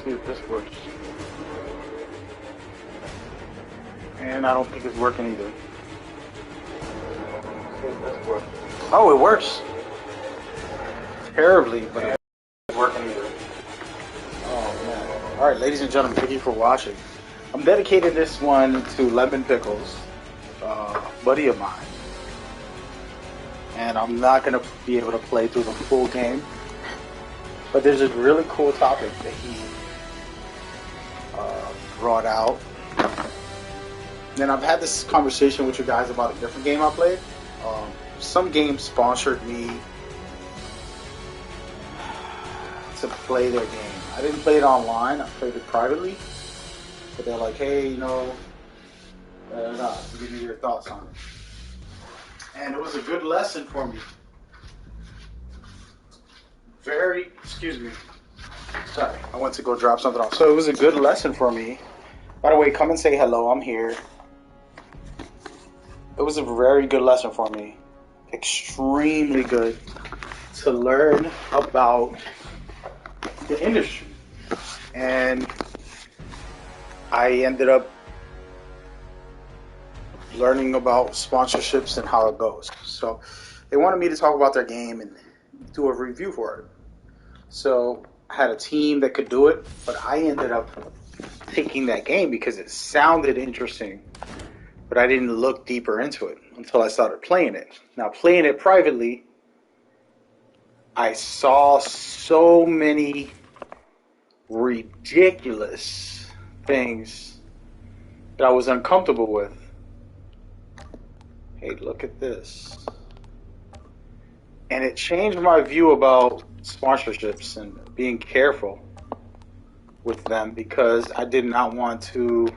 See if this works. And I don't think it's working either. See if this works. Oh, it works. Terribly, but it's working either. Oh man. Alright, ladies and gentlemen, thank you for watching. I'm dedicating this one to Lemon Pickles, buddy of mine. And I'm not going to be able to play through the full game. But there's a really cool topic that he brought out. And I've had this conversation with you guys about a different game I played. Some games sponsored me to play their game. I didn't play it online, I played it privately. But they're like, hey, you know, give me your thoughts on it. And it was a good lesson for me. Excuse me. Sorry, I went to go drop something off. So it was a good lesson for me. By the way, come and say hello, I'm here. It was a very good lesson for me. Extremely good to learn about the industry. And I ended up learning about sponsorships and how it goes. So they wanted me to talk about their game and do a review for it. So I had a team that could do it, but I ended up taking that game because it sounded interesting, but I didn't look deeper into it until I started playing it. Now, playing it privately, I saw so many ridiculous things that I was uncomfortable with. Hey, look at this. And it changed my view about sponsorships and being careful with them, because I did not want to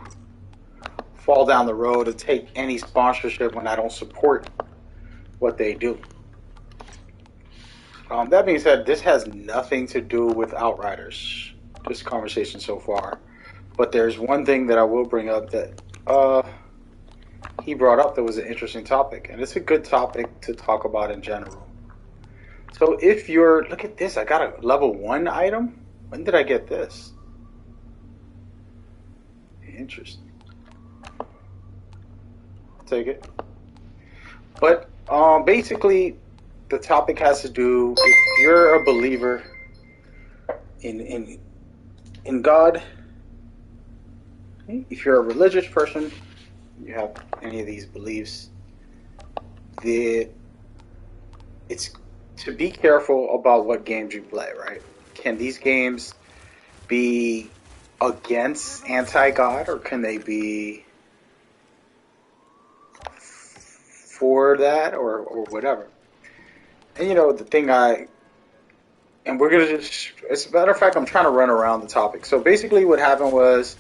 fall down the road and take any sponsorship when I don't support what they do. That being said, this has nothing to do with Outriders, this conversation so far. But there's one thing that I will bring up that he brought up that was an interesting topic. And it's a good topic to talk about in general. So if you're, look at this, I got a level 1 item. When did I get this? Interesting. I'll take it. But basically, the topic has to do, if you're a believer in God, if you're a religious person, you have any of these beliefs, it's to be careful about what games you play, right? Can these games be against anti-God, or can they be for that, or whatever? And you know, the thing and we're going to just, as a matter of fact, I'm trying to run around the topic. So basically what happened was,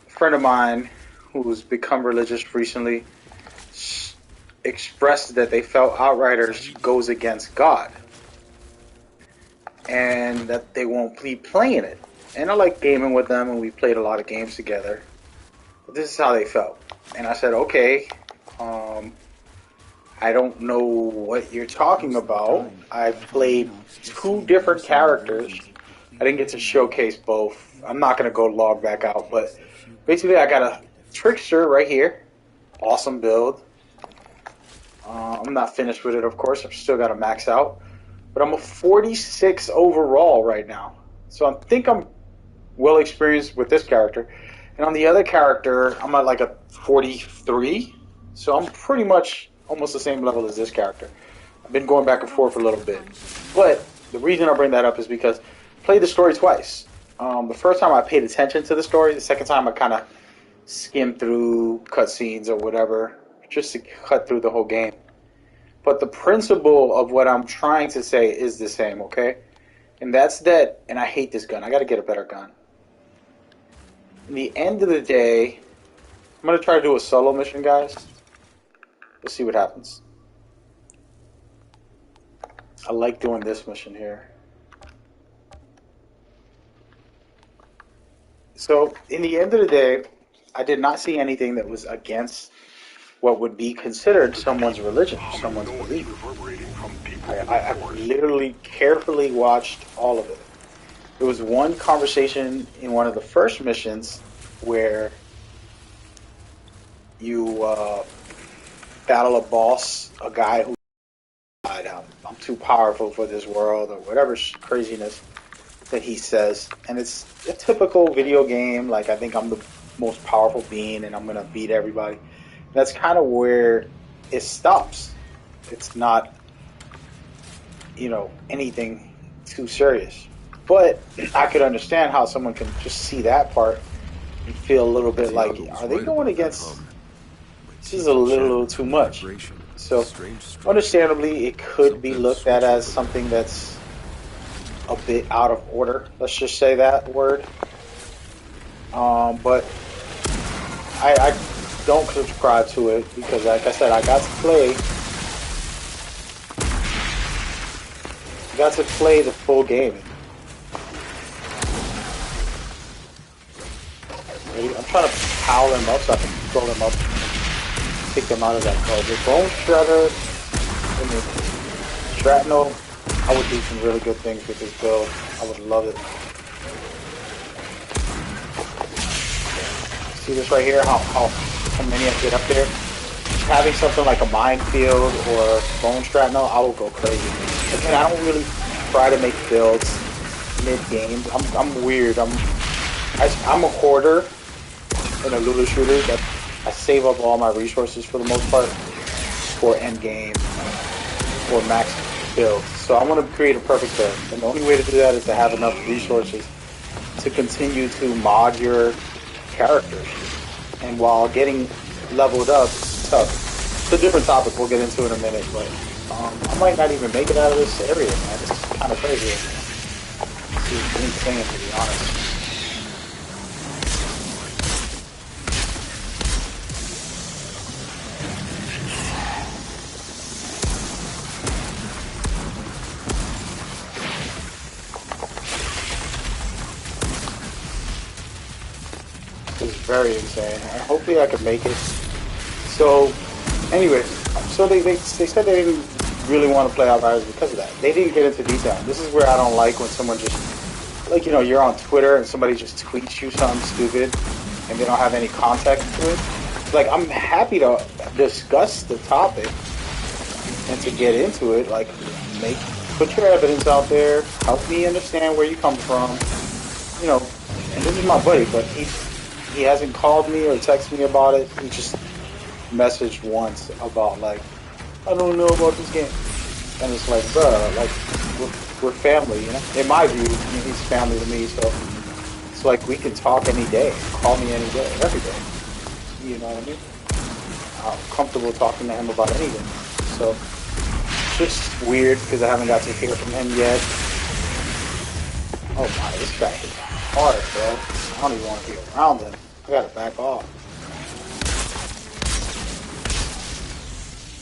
a friend of mine who's become religious recently expressed that they felt Outriders goes against God, and that they won't be playing it. And I like gaming with them, and we played a lot of games together. But this is how they felt. And I said, okay, I don't know what you're talking about. I played 2 different characters. I didn't get to showcase both. I'm not going to go log back out, but basically I got a Trickster right here. Awesome build. I'm not finished with it, of course. I've still got to max out. But I'm a 46 overall right now. So I think I'm well experienced with this character. And on the other character, I'm at like a 43. So I'm pretty much almost the same level as this character. I've been going back and forth a little bit. But the reason I bring that up is because I played the story twice. The first time I paid attention to the story. The second time I kind of skimmed through cutscenes or whatever, just to cut through the whole game. But the principle of what I'm trying to say is the same, okay? And that's that, and I hate this gun. I got to get a better gun. In the end of the day, I'm going to try to do a solo mission, guys. We'll see what happens. I like doing this mission here. So, in the end of the day, I did not see anything that was against what would be considered someone's religion, someone's belief. I literally carefully watched all of it. There was one conversation in one of the first missions where you battle a boss, a guy who died. I'm too powerful for this world, or whatever craziness that he says. And it's a typical video game. Like, I think I'm the most powerful being, and I'm gonna beat everybody. That's kind of where it stops. It's not, anything too serious. But I could understand how someone can just see that part and feel a little bit like, are they going against? This is a little too much. So, understandably, it could be looked at as something that's a bit out of order. Let's just say that word. But I don't subscribe to it because, like I said, I got to play the full game. I'm trying to power them up so I can throw them up, take them out of that code. The Bone Shredder and the Shrapnel, I would do some really good things with this build. I would love it. See this right here? How many I get up there? Having something like a minefield or Bone Shrapnel, I will go crazy. Again, I don't really try to make builds mid-game. I'm weird. I'm a hoarder in a Lulu shooter that I save up all my resources for the most part for end game or max build. So I want to create a perfect build, and the only way to do that is to have enough resources to continue to mod your characters. And while getting leveled up, it's tough. It's a different topic we'll get into in a minute, but I might not even make it out of this area, man. It's kind of crazy. It's insane, to be honest. It's very insane. And hopefully I can make it. So, anyways, they said they didn't really want to play Outriders because of that. They didn't get into detail. This is where I don't like when someone just, like, you're on Twitter and somebody just tweets you something stupid and they don't have any context to it. Like, I'm happy to discuss the topic and to get into it. Like, put your evidence out there. Help me understand where you come from. And this is my buddy, but he hasn't called me or texted me about it. He just messaged once about, like, I don't know about this game. And it's like, bruh, like, we're family, In my view, he's family to me, so it's like we can talk any day. Call me any day, every day. You know what I mean? I'm comfortable talking to him about anything. So, it's just weird because I haven't got to hear from him yet. Oh my, this guy is hard, bro. I don't even want to be around him. I gotta back off.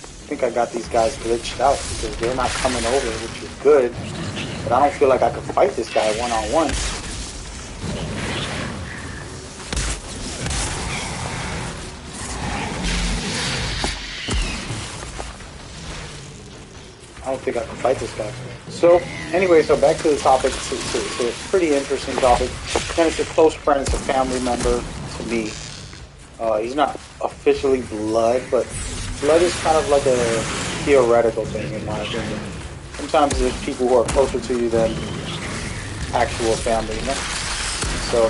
I think I got these guys glitched out because they're not coming over, which is good. But I don't feel like I could fight this guy one-on-one. I don't think I can fight this guy. So, anyway, back to the topic. It's a pretty interesting topic. And it's a close friend, it's a family member to me. He's not officially blood, but blood is kind of like a theoretical thing, in my opinion. Sometimes there's people who are closer to you than actual family, So,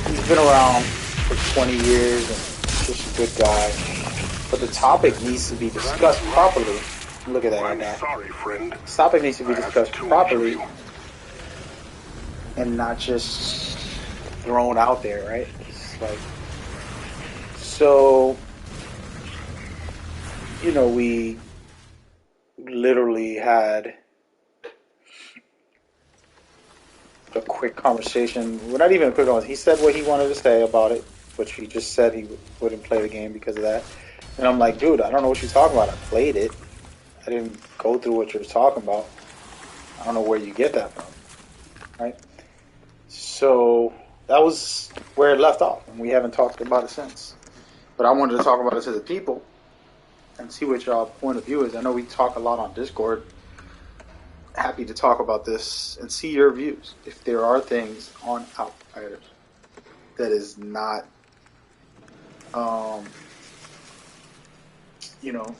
he's been around for 20 years and just a good guy. But the topic needs to be discussed properly. Look at that right now. Sorry, friend. This topic needs to be discussed properly and not just thrown out there, right? It's like, so, we literally had a quick conversation. Well, not even a quick conversation. He said what he wanted to say about it, which he just said he wouldn't play the game because of that. And I'm like, dude, I don't know what you're talking about. I played it. I didn't go through what you're talking about. I don't know where you get that from, right? So that was where it left off, and we haven't talked about it since. But I wanted to talk about it to the people and see what y'all point of view is. I know we talk a lot on Discord, happy to talk about this and see your views. If there are things on Outriders that is not, um, you know,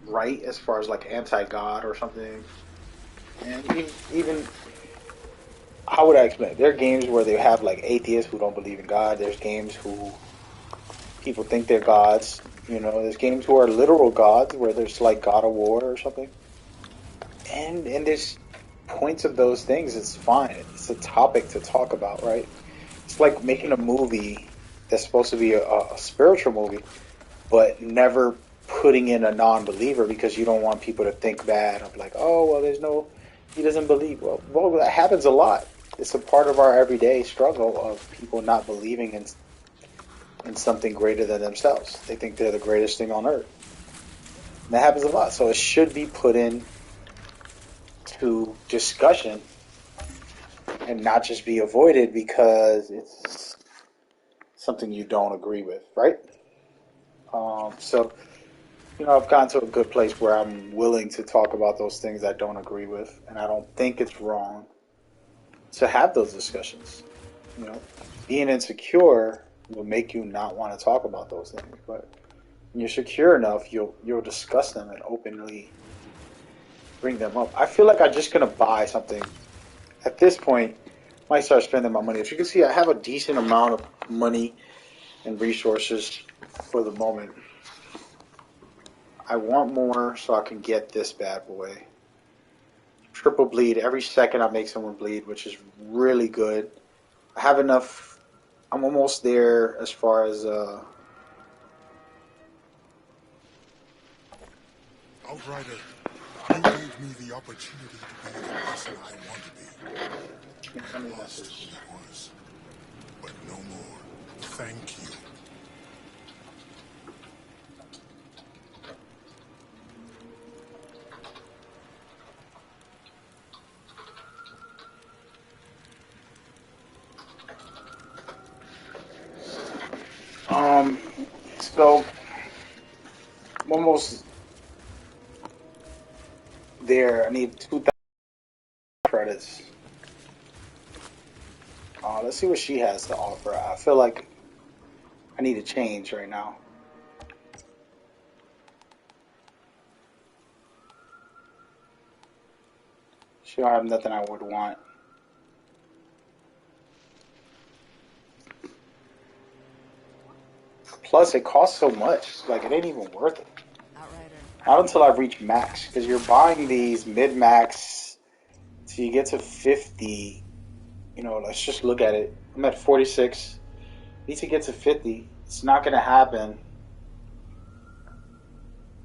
right as far as like anti-God or something, and even how would I explain it? There are games where they have like atheists who don't believe in God. There's games who people think they're gods. There's games who are literal gods where there's like God of War or something. And there's points of those things. It's fine. It's a topic to talk about, right? It's like making a movie that's supposed to be a spiritual movie, but never putting in a non-believer because you don't want people to think bad of like, oh well, he doesn't believe. Well, that happens a lot. It's a part of our everyday struggle of people not believing in something greater than themselves. They think they're the greatest thing on earth. And that happens a lot. So it should be put in to discussion and not just be avoided because it's something you don't agree with, right? So I've gotten to a good place where I'm willing to talk about those things I don't agree with, and I don't think it's wrong to have those discussions. You know, being insecure will make you not want to talk about those things, but when you're secure enough, you'll discuss them and openly bring them up. I feel like I'm just gonna buy something at this point. I might start spending my money. As you can see, I have a decent amount of money and resources for the moment. I want more so I can get this bad boy. Triple bleed. Every second I make someone bleed, which is really good. I have enough. I'm almost there as far as Outrider, you gave me the opportunity to be the person I want to be. I lost who I was, but no more. Thank you. um. So I'm almost there. I need 2,000 credits. Let's see what she has to offer. I feel like I need a change right now. She don't have nothing I would want. Plus, it costs so much. Like, it ain't even worth it. Not until I reach max. Because you're buying these mid-max till you get to 50. Let's just look at it. I'm at 46. Need to get to 50. It's not going to happen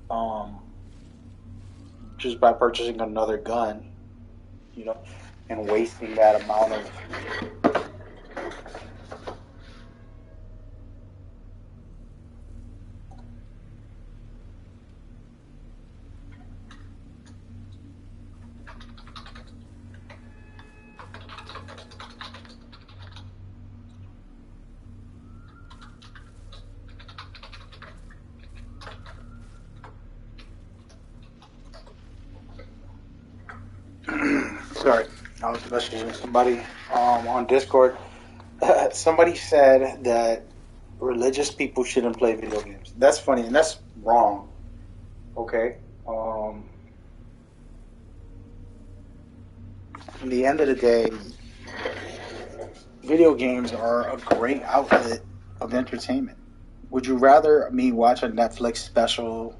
um, just by purchasing another gun, you know, and wasting that amount of. Sorry, I was messaging somebody on Discord. Somebody said that religious people shouldn't play video games. That's funny, and that's wrong. Okay. In the end of the day, video games are a great outlet of entertainment. Would you rather me watch a Netflix special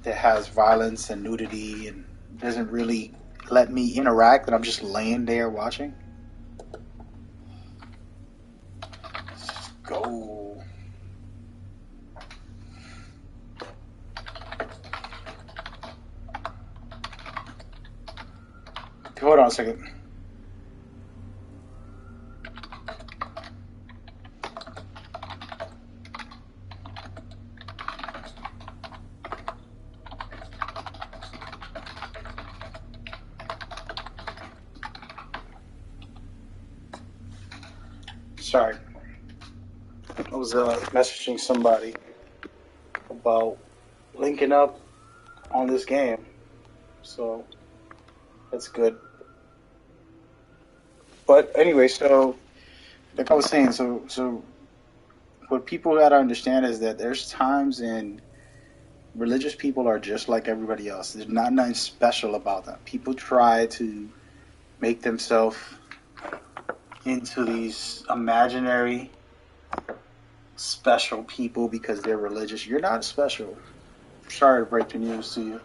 that has violence and nudity and doesn't really let me interact and I'm just laying there watching? Let's go. Hold on a second. Sorry. I was messaging somebody about linking up on this game. So That's good. But anyway, so like I was saying, so what people gotta understand is that there's times in religious people are just like everybody else. There's not nothing special about them. People try to make themselves into these imaginary special people because they're religious. You're not special. Sorry to break the news to you.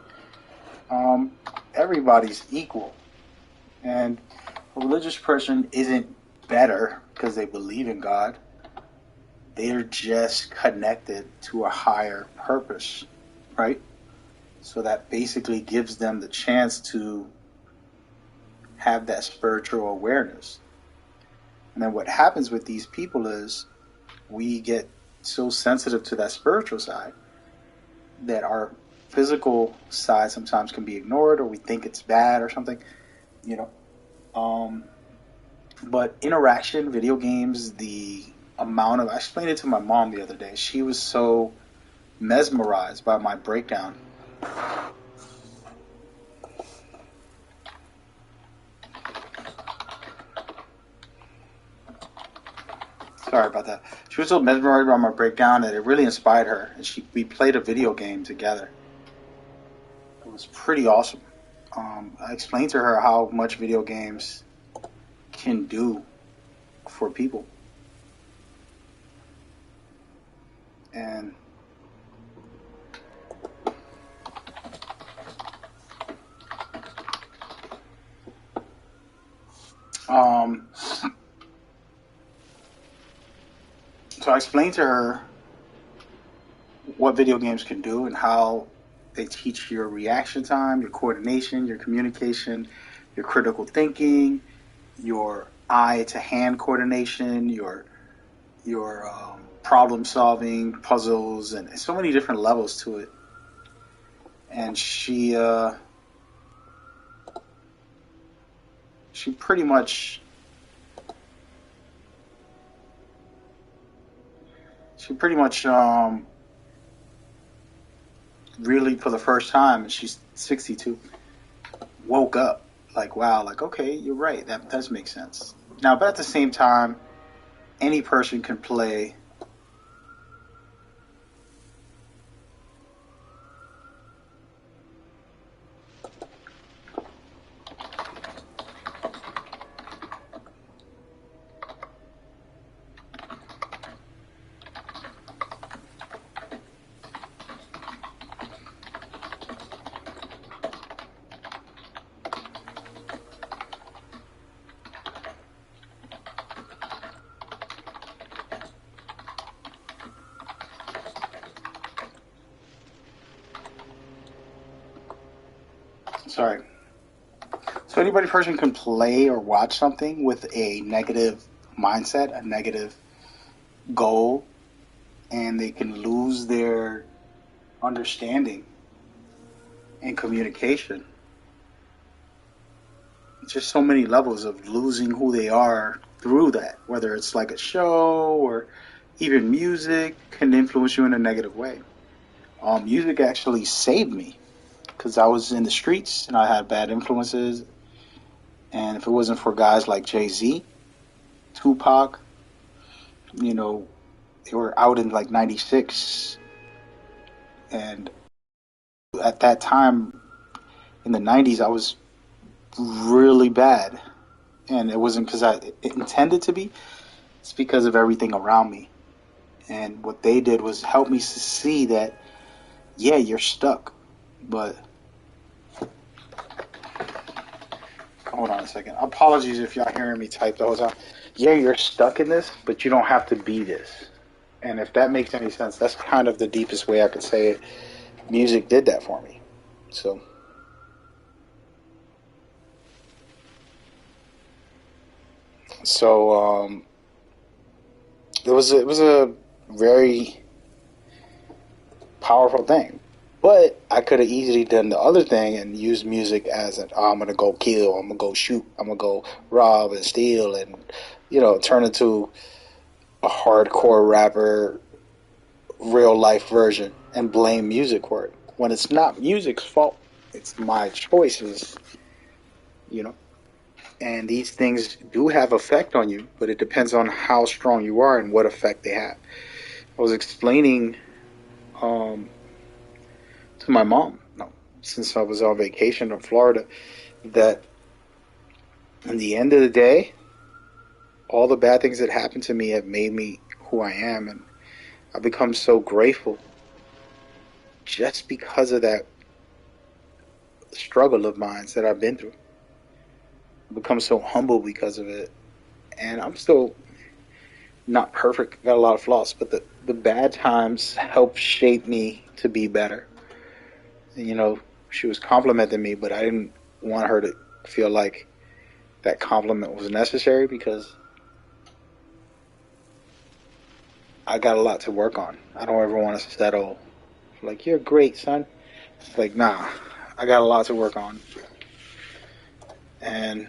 Um, Everybody's equal, and a religious person isn't better because they believe in God. They're just connected to a higher purpose, right? So that basically gives them the chance to have that spiritual awareness. And then what happens with these people is we get so sensitive to that spiritual side that our physical side sometimes can be ignored or we think it's bad or something, you know. Um, but interaction, video games, the amount of, I explained it to my mom the other day. She was so mesmerized by my breakdown. Sorry about that. She was so mesmerized by my breakdown that it really inspired her, and we played a video game together. It was pretty awesome. I explained to her how much video games can do for people, and um, so I explained to her what video games can do and how they teach your reaction time, your coordination, your communication, your critical thinking, your eye to hand coordination, your problem solving, puzzles, and so many different levels to it. And she pretty much she pretty much really for the first time, and she's 62, woke up like, wow, like, okay, you're right, that does make sense now. But at the same time, any person can play. Sorry. So anybody person can play or watch something with a negative mindset, a negative goal, and they can lose their understanding and communication. It's just so many levels of losing who they are through that, whether it's like a show or even music can influence you in a negative way. Music actually saved me because I was in the streets and I had bad influences. And if it wasn't for guys like Jay Z, Tupac, you know, they were out in like '96, and at that time in the '90s, I was really bad, and it wasn't because I intended to be. It's because of everything around me, and what they did was help me to see that yeah, you're stuck, but hold on a second. Apologies if y'all hearing me type the whole time. Yeah, you're stuck in this, but you don't have to be this. And if that makes any sense, that's kind of the deepest way I could say it. Music did that for me. So, so it was a very powerful thing. But I could have easily done the other thing and used music as an oh, I'm gonna go kill, I'm gonna go shoot, I'm gonna go rob and steal, and turn into a hardcore rapper, real life version, and blame music for it when it's not music's fault. It's my choices you know. And these things do have effect on you, but it depends on how strong you are and what effect they have. I was explaining um, to my mom, no, since I was on vacation in Florida, that in the end of the day, all the bad things that happened to me have made me who I am, and I've become so grateful just because of that struggle of mine that I've been through. I've become so humble because of it, and I'm still not perfect, got a lot of flaws, but the bad times help shape me to be better. And, she was complimenting me, but I didn't want her to feel like that compliment was necessary because I got a lot to work on. I don't ever want to settle. Like, you're great, son. It's like, nah, I got a lot to work on. And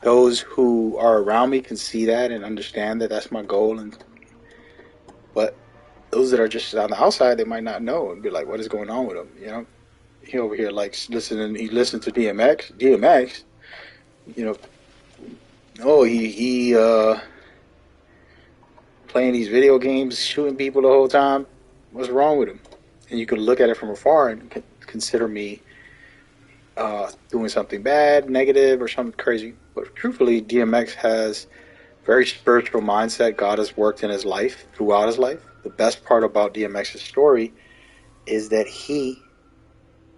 those who are around me can see that and understand that that's my goal. But those that are just on the outside, they might not know and be like, what is going on with him? He over here likes listening. He listens to DMX. DMX, you know, oh, he playing these video games, shooting people the whole time. What's wrong with him? And you can look at it from afar and consider me doing something bad, negative, or something crazy. But truthfully, DMX has very spiritual mindset. God has worked in his life, throughout his life. The best part about DMX's story is that he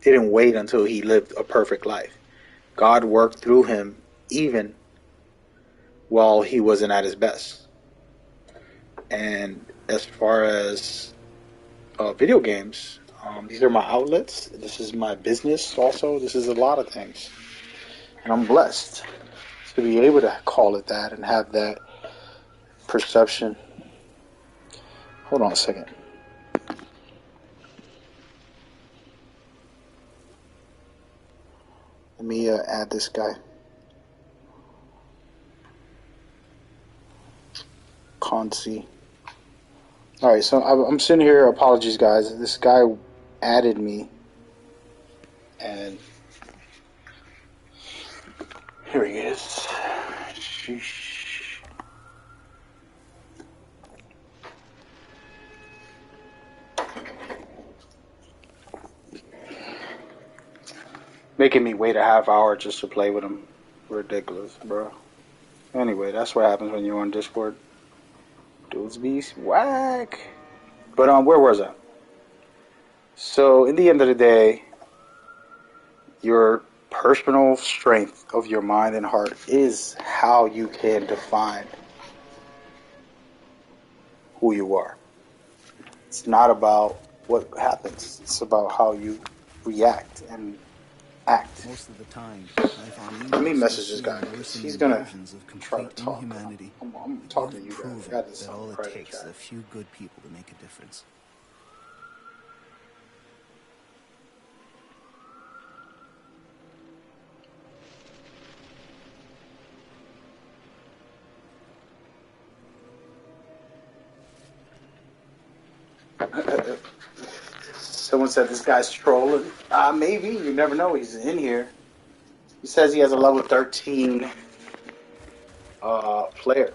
didn't wait until he lived a perfect life. God worked through him even while he wasn't at his best. And as far as video games, these are my outlets. This is my business also. This is a lot of things. And I'm blessed to be able to call it that and have that perception. Hold on a second. Let me add this guy. Consi. Alright, so I'm sitting here. Apologies, guys. This guy added me. And here he is. Sheesh. Making me wait a half hour just to play with him. Ridiculous, bro. Anyway, that's what happens when you're on Discord. Dudes be whack. But where was I? So in the end of the day, your personal strength of your mind and heart is how you can define who you are. It's not about what happens. It's about how you react and act. Most of the time, Let me message this guy because he's gonna try to talk. I'm talking to you guys. I got this that all it private takes chat. is a few good people to make a difference. Someone said this guy's trolling. Maybe. You never know. He's in here. He says he has a level 13 player.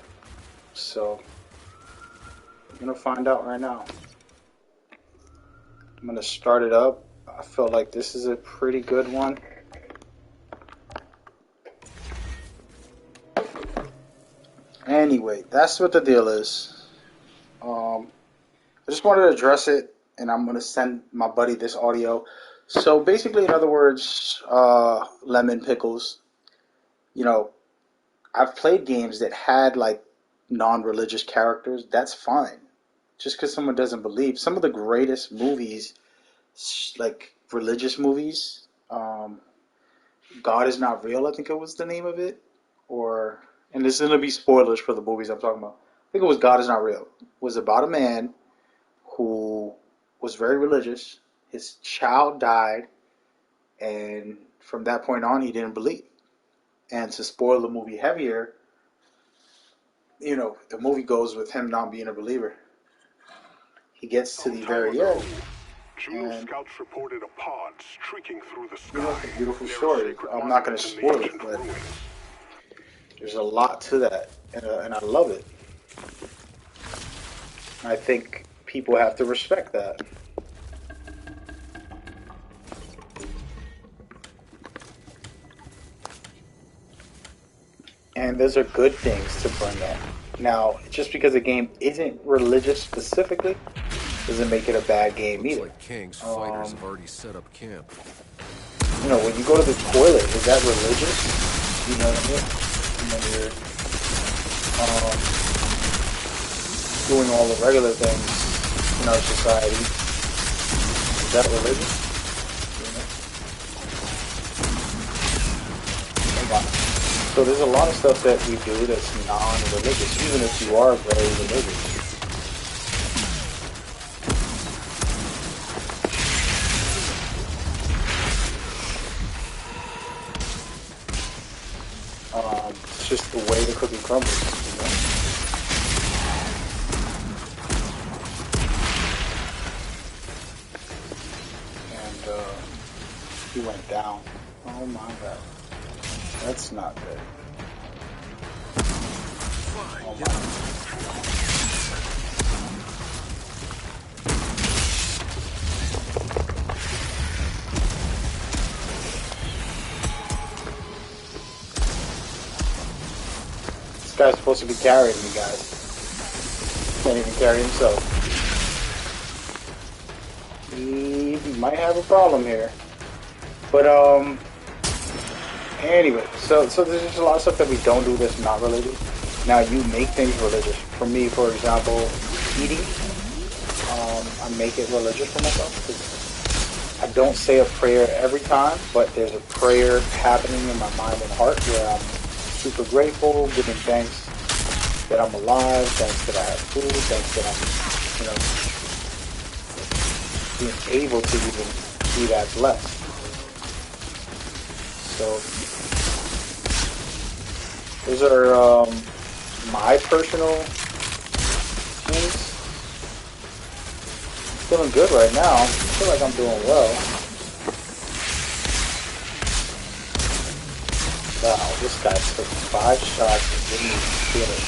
So, I'm going to find out right now. I'm going to start it up. I feel like this is a pretty good one. Anyway, that's what the deal is. I just wanted to address it, and I'm going to send my buddy this audio. So basically, in other words, lemon pickles, I've played games that had like non-religious characters. That's fine. Just because someone doesn't believe. Some of the greatest movies, like religious movies, God is Not Real, I think it was the name of it. And this is going to be spoilers for the movies I'm talking about. I think it was God is Not Real. It was about a man who was very religious. His child died, and from that point on, he didn't believe. And to spoil the movie heavier, the movie goes with him not being a believer. He gets to the very end, Juno scouts reported a pod streaking through the you know, sky. it's a beautiful near a story. sacred I'm not going to monument in the spoil it, ancient but ruins. there's a lot to that, and I love it. I think people have to respect that. And those are good things to bring up. Now, just because a game isn't religious specifically doesn't make it a bad game Looks either. like Kang's fighters have already set up camp. You know, when you go to the toilet, is that religious? You know what I mean? When you're doing all the regular things in our society, is that religious? You know? So there's a lot of stuff that we do that's non-religious, even if you are very religious. It's just the way the cookie crumbles, you know? And he went down. Oh my god. That's not good. Oh my god. This guy's supposed to be carrying me, guys. Can't even carry himself. He might have a problem here. But, anyway, so there's just a lot of stuff that we don't do that's not religious. Now, you make things religious. For me, for example, eating, I make it religious for myself. I don't say a prayer every time, but there's a prayer happening in my mind and heart where I'm super grateful, giving thanks that I'm alive, thanks that I have food, thanks that I'm, being able to even be that blessed. So, those are my personal things. Feeling good right now. I feel like I'm doing well. Wow, this guy took 5 shots and didn't even feel it.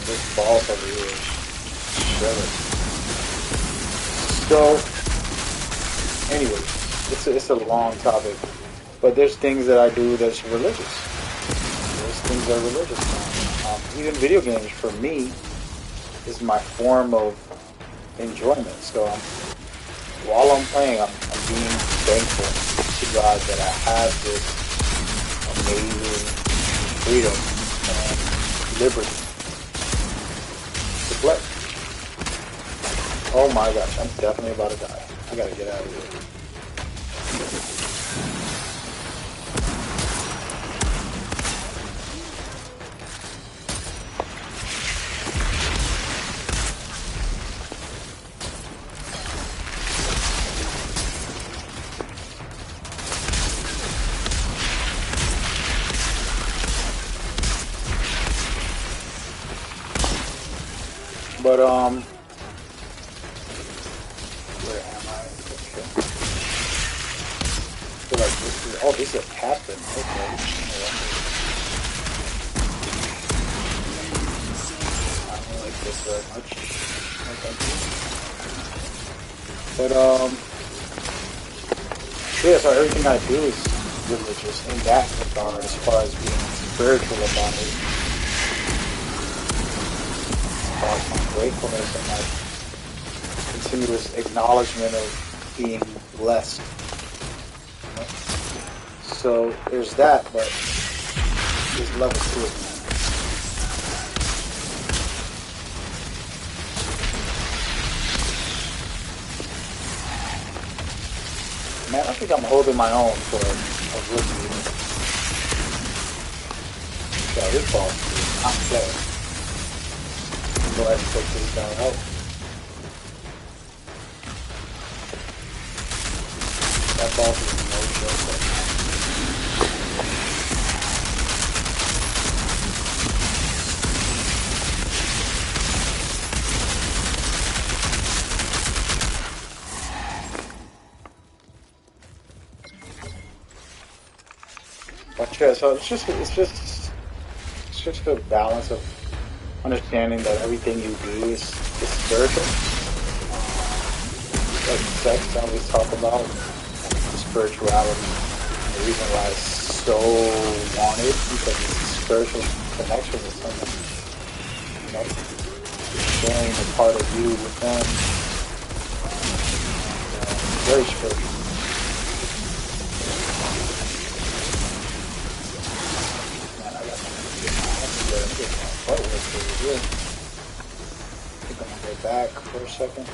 This ball over here is shredded. So, anyway, it's a long topic, but there's things that I do that's religious. Those things are religious now. Even video games, for me, is my form of enjoyment. So while I'm playing, I'm being thankful to God that I have this amazing freedom and liberty to play. Oh my gosh, I'm definitely about to die. I gotta get out of here. But, where am I? Okay. I feel like this is, oh, this is a captain. Okay. I don't like this very much. No, thank you. But, yeah, so everything I do is religious in that regard as far as being spiritual about it. My gratefulness and my continuous acknowledgement of being blessed. So there's that, but there's level to it. Man, I think I'm holding my own for a rookie. So this ball is not fair. Go ahead and take this guy out. That ball is no joke. Yeah, so it's just a balance of understanding that everything you do is spiritual. Like sex, I always talk about spirituality. The reason why it's so wanted because it's a spiritual connection with someone. You know, sharing a part of you with them. Very spiritual. Man, I got to get my butt work over here. I think I'm gonna go back for a second.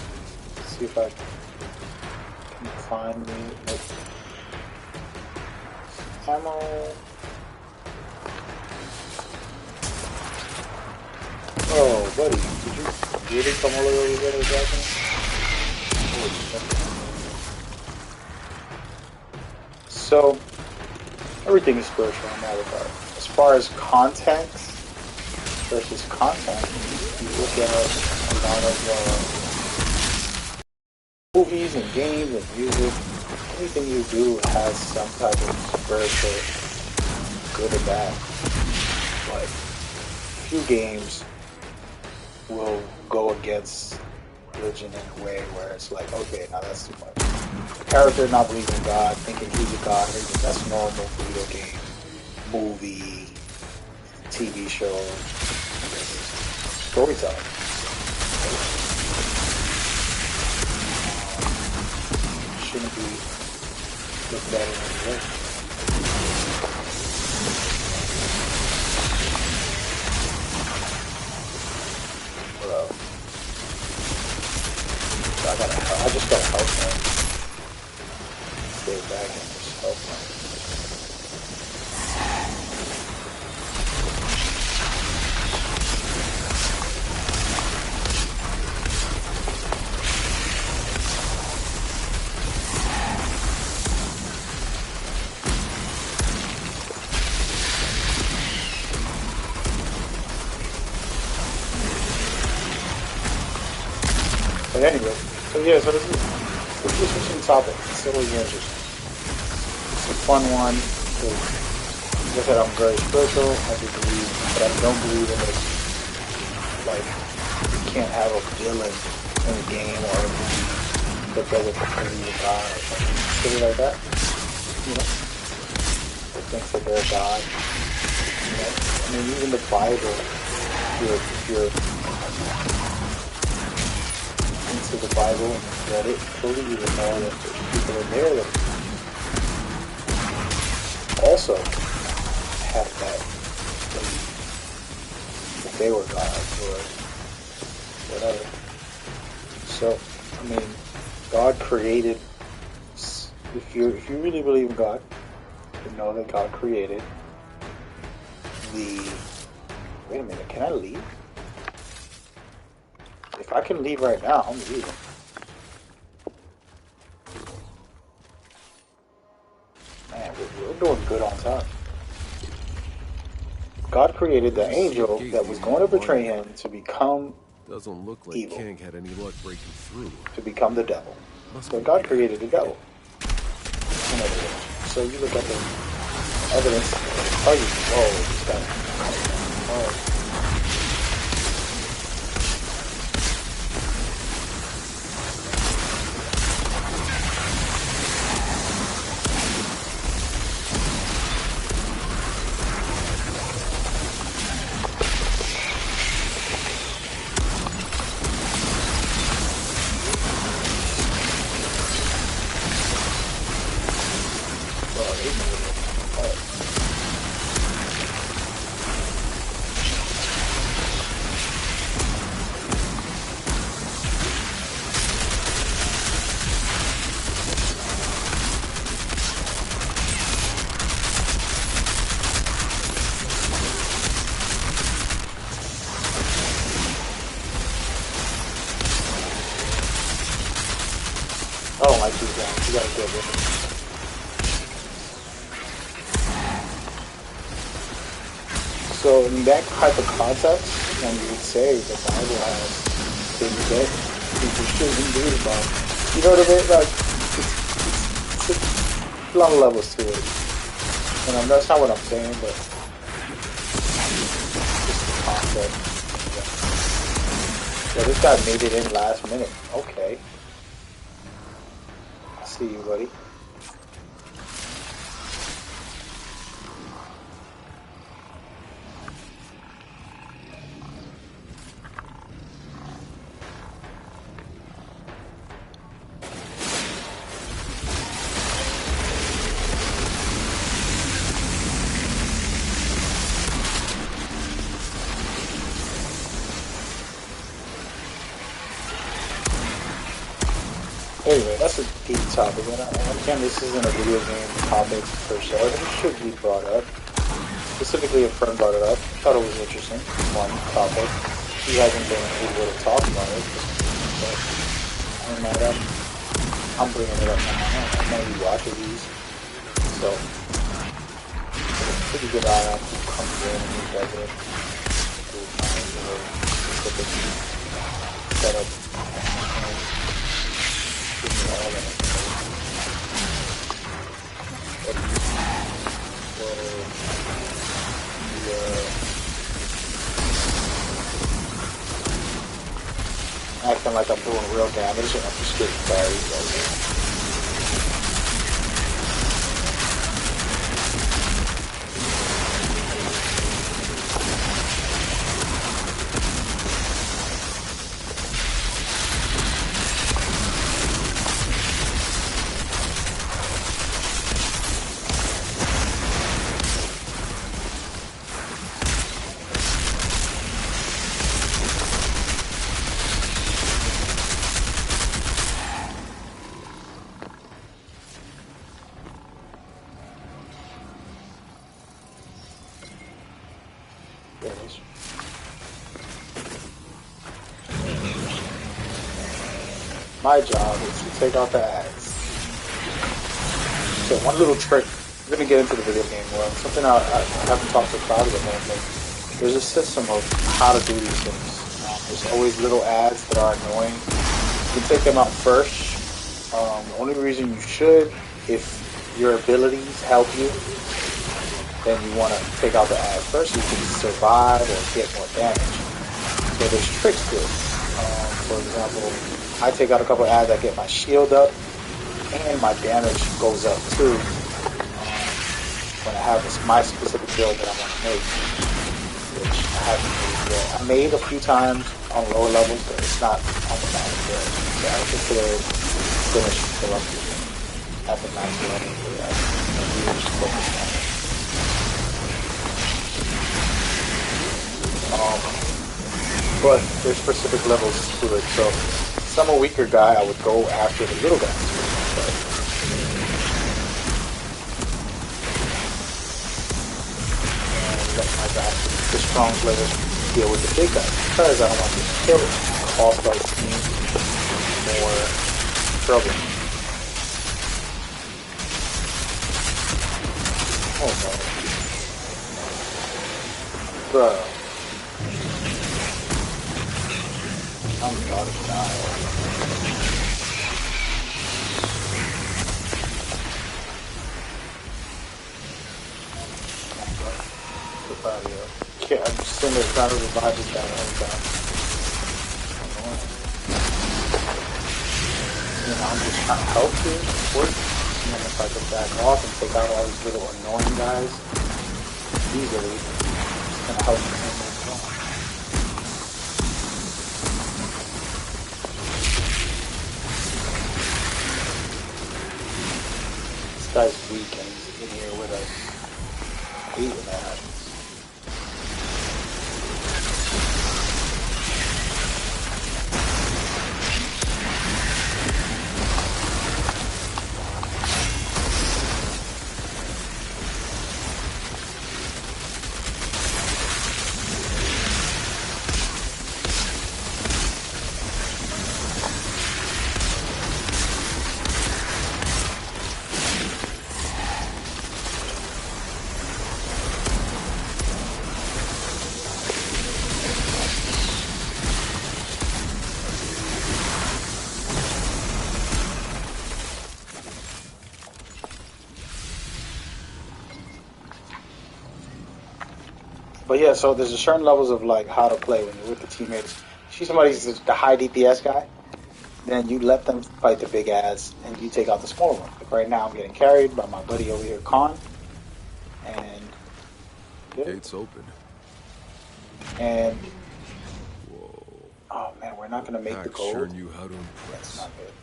See if I can find me ammo. Oh, buddy, did you really come all the way over there to grab me? So, everything is spiritual in that regard. As far as content versus content, you look at a lot of movies and games and music. Anything you do has some type of spiritual, good or bad. Like, few games will go against religion in a way where it's like, okay, now that's too much. The character not believing in God, thinking he's a god, that's normal video game, movie, TV show, storytelling. Shouldn't be looked at in any way. Bro. I just gotta help him. Stay back and just help him. But anyway, so yeah, so this is an interesting topic. It's really interesting. It's a fun one because, like I said, I'm very spiritual. I do believe, but I don't believe in it. Like, you can't have a villain in a game or a movie that doesn't believe in God or something silly like that. You know, that thinks that they're a god. You know, I mean, even the Bible, if you're into the Bible and read it fully, you will know that there's people in there that also have that belief that they were gods or whatever. So, I mean, God created. If you really believe in God, you know that God created the. Wait a minute, can I leave? If I can leave right now, I'm leaving. Man, we're doing good on time. God created the angel that was going to betray him to become Doesn't look like evil, King had any luck breaking through. to become the devil. So God created the devil. In other words. So you look at the evidence. Oh, this guy. Oh. I don't like these guys. You gotta deal with it. So in that type of context, when you would say the Bible has things that people shouldn't read about, you know what I mean? Like, it's a lot of levels to it. That's not what I'm saying, but just the concept. Yeah, this guy made it in last minute. Okay. I see you, buddy. Anyway, that's a deep topic, and again, this isn't a video game topic per se, but it should be brought up. Specifically, a friend brought it up. I thought it was interesting. One topic. He hasn't been able to talk about it, but I'm mad at him. I'm bringing it up now. I know he watches these, so pretty good eye on who comes in and who doesn't. Who's not specific setup. Acting like I'm doing real damage and I'm just getting buried. My job is to take out the ads. So one little trick, we're going to get into the video game world, something I haven't talked to Cloud about, but there's a system of how to do these things. There's always little ads that are annoying. You can take them out first. The only reason you should, if your abilities help you, then you want to take out the ads first so you can survive or get more damage. So there's tricks to it. For example, I take out a couple ads, I get my shield up, and my damage goes up too when I have my specific build that I want to make, which I haven't made yet. I made a few times on lower levels, but it's not on the final build. So I consider it finished until I'm at the max level where I really just focus on it. But there's specific levels to it, so if I'm a weaker guy, I would go after the little guys. And let my guy, the strong players, deal with the big guys, because I don't want to kill it. Cost our team more trouble. Oh no. Bruh. I'm about to die. Yeah, I'm just sitting there trying to revive this guy the whole time. You know, I'm just trying to help you, work. And then if I can back off and take out all these little annoying guys easily, it's gonna help me move on. This guy's weak and he's in here with us. I hate when that happens. But yeah, so there's a certain levels of like how to play when you're with the teammates. See somebody's the high DPS guy, then you let them fight the big ads, and you take out the small one. Like right now, I'm getting carried by my buddy over here, Khan, and yeah, Gates open. and Whoa. oh man, we're not gonna make the Pack sure gold. knew how to That's impress. not good.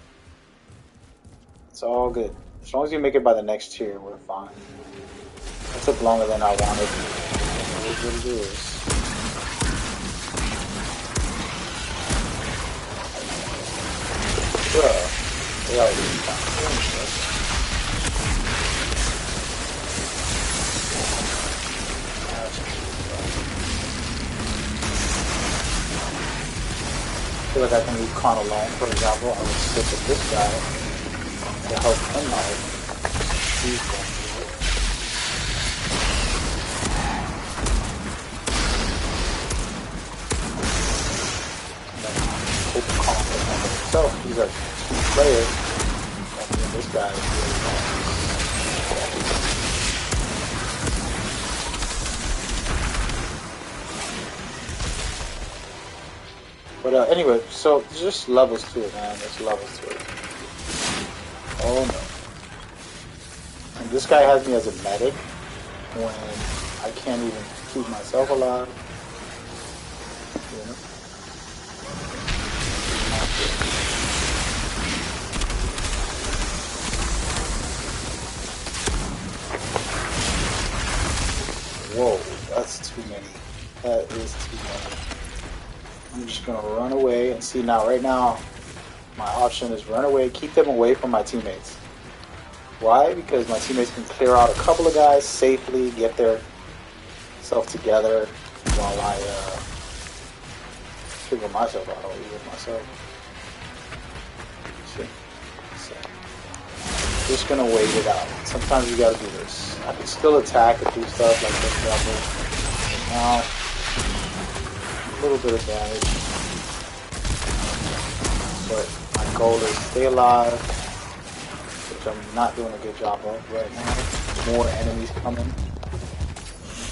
It's all good. As long as you make it by the next tier, we're fine. It took longer than I wanted. It is what it is. Bruh. They already finished us. I feel like I can leave Khan alone, for example. I would stick with this guy to help him out. He's going to do it. Hope Khan can handle himself. These are two players. And then this guy is really bad. But anyway, so there's just levels to it, man. There's levels to it. Oh no. And this guy has me as a medic when I can't even keep myself alive. You know? Whoa, that's too many. That is too many. I'm just gonna run away and see now. Right now, my option is run away, keep them away from my teammates. Why? Because my teammates can clear out a couple of guys safely, get their self together while I figure myself out. I'll leave myself. See? So, just gonna wait it out. Sometimes you gotta do this. I can still attack and do stuff like this level. Now, a little bit of damage, but my goal is stay alive, which I'm not doing a good job of right now. More enemies coming,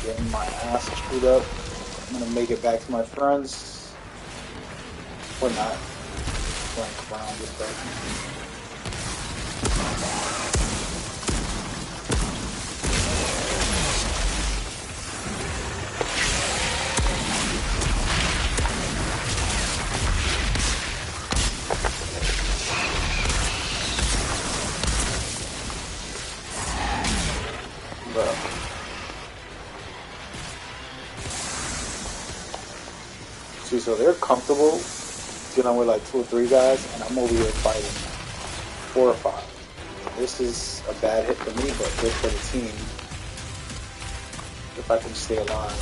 getting my ass screwed up. I'm gonna make it back to my friends, or not. Flank around this stuff. See, so they're comfortable dealing with like 2 or 3 guys, and I'm over here fighting 4 or 5. This is a bad hit for me, but good for the team. If I can stay alive.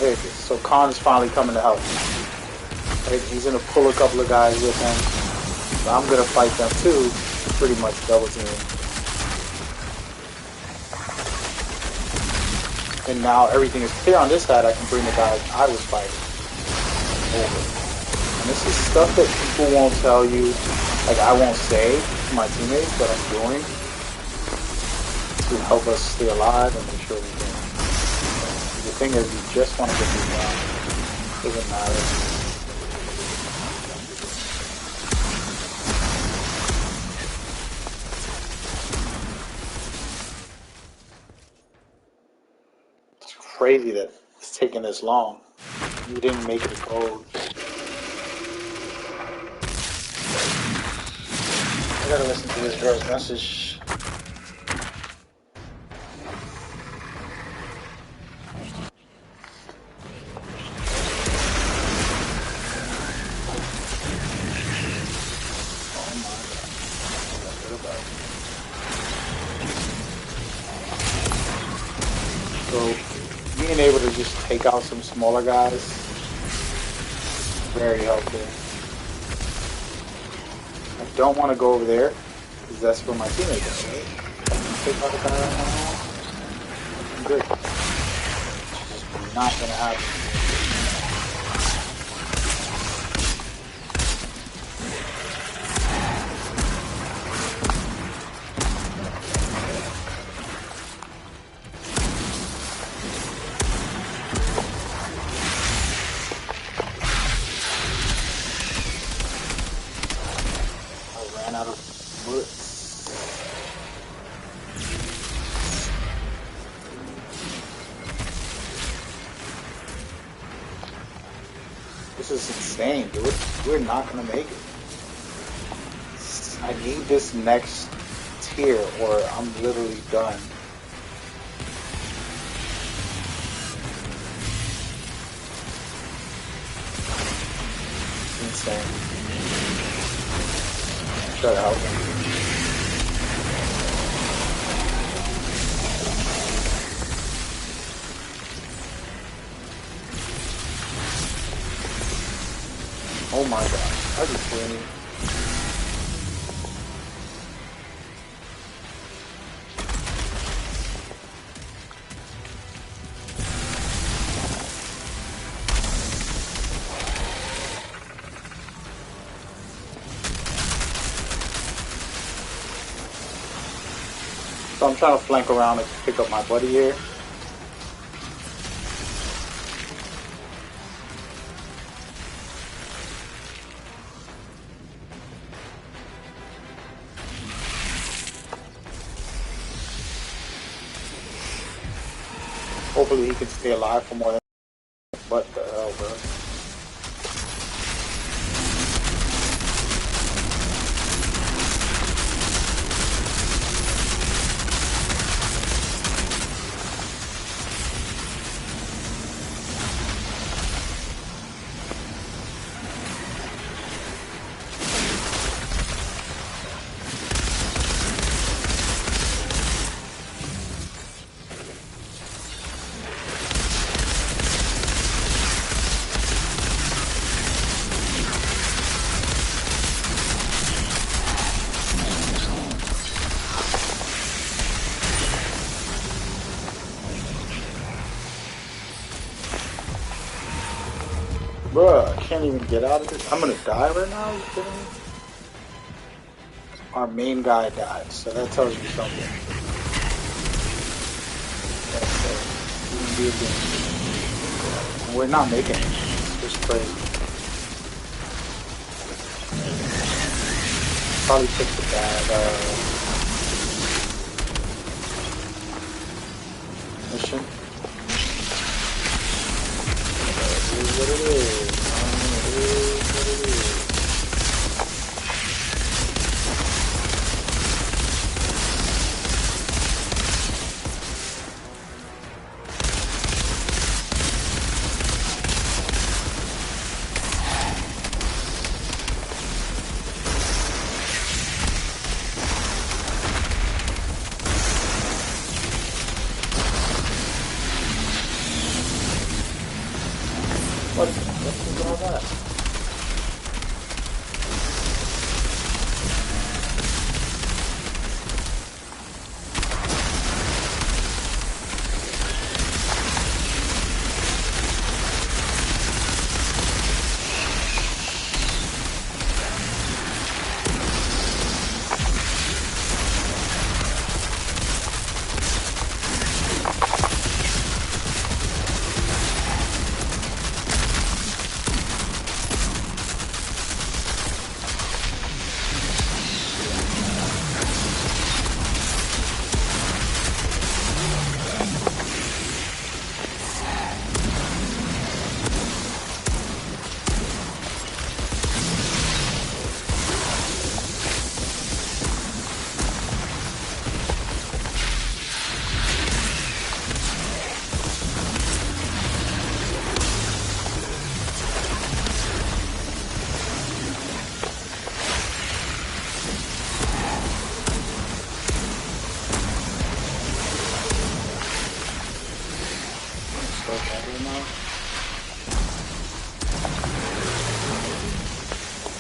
There it is. So Khan is finally coming to help me. Right? He's gonna pull a couple of guys with him. So I'm gonna fight them too. Pretty much double team. And now everything is clear on this side. I can bring the guys I was fighting over. And this is stuff that people won't tell you, like I won't say to my teammates, but I'm doing to help us stay alive and make sure we win. The thing is, you just want to get these down. Doesn't matter. Crazy that it's taking this long. You didn't make it gold. I gotta listen to this girl's message. So being able to just take out some smaller guys, very helpful. I don't want to go over there, because that's where my teammates are, right? Take out the guy right now. I'm good. It's not going to happen. This is insane, dude. We're not gonna make it. I need this next tier or I'm literally done. It's insane. Try to help him. Oh my god, are you kidding me? So I'm trying to flank around and pick up my buddy here. Hopefully he can stay alive for more than... What the hell, bro? Bruh, I can't even get out of this. I'm gonna die right now? Are you kidding me? Our main guy died, so that tells you something. That's it. We're not making it. It's just crazy. Probably took the bad mission. It is what it is. It is what it is. What's all that?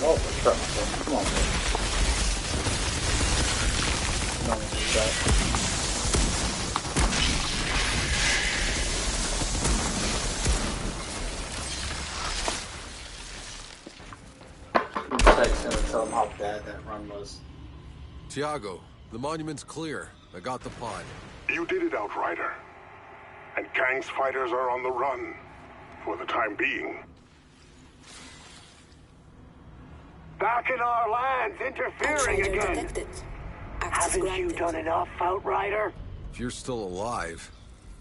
Oh, sure. Come on, man. No, that. Text him and tell him how bad that run was. Tiago, the monument's clear. I got the pod. You did it, Outrider. And Kang's fighters are on the run. For the time being. Back in our lands, interfering again. Haven't you done enough, Outrider? If you're still alive,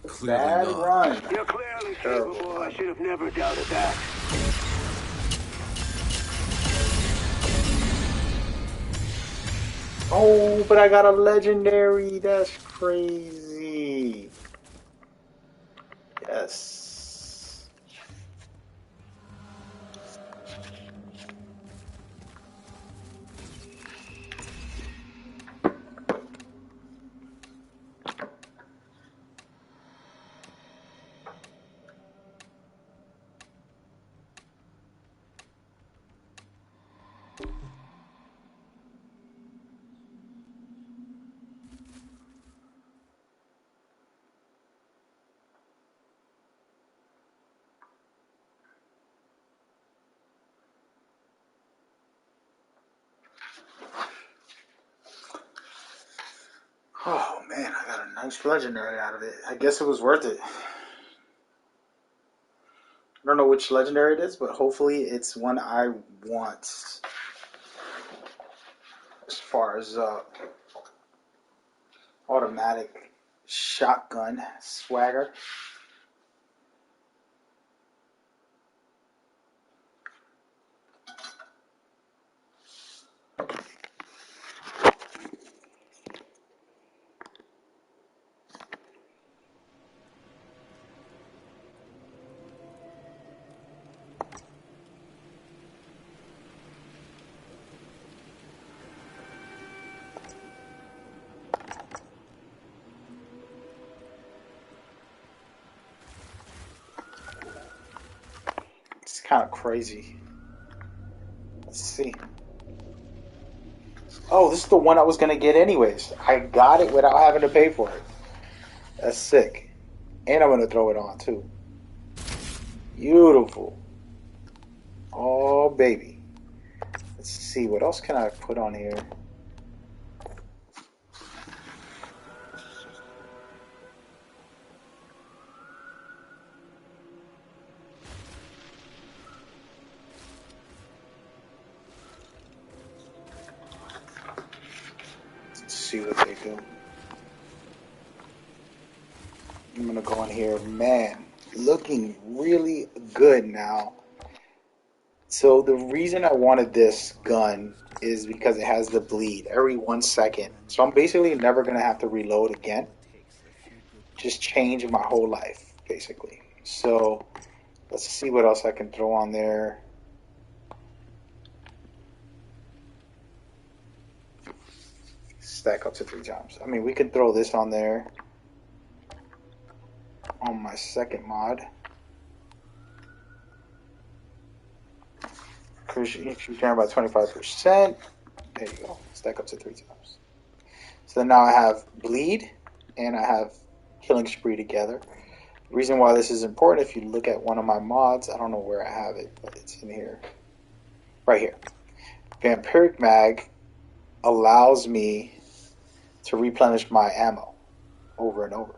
clearly Bad not. run. You're clearly capable. I should have never doubted that. Oh, but I got a legendary. That's crazy. Yes. Oh man, I got a nice legendary out of it. I guess it was worth it. I don't know which legendary it is, but hopefully it's one I want. As far as automatic shotgun swagger. It's kind of crazy. Let's see. Oh, this is the one I was going to get anyways. I got it without having to pay for it. That's sick. And I'm going to throw it on too. Beautiful. Oh, baby. Let's see. What else can I put on here? Let's see what they do. I'm going to go in here. Man, looking really good now. So the reason I wanted this gun is because it has the bleed every 1 second. So I'm basically never going to have to reload again. Just change my whole life, basically. So let's see what else I can throw on there. Stack up to 3 times. I mean, we could throw this on there on my second mod. Increase your damage by 25%. There you go. Stack up to 3 times. So now I have bleed and I have killing spree together. The reason why this is important, if you look at one of my mods, I don't know where I have it, but it's in here. Right here. Vampiric Mag allows me to replenish my ammo over and over.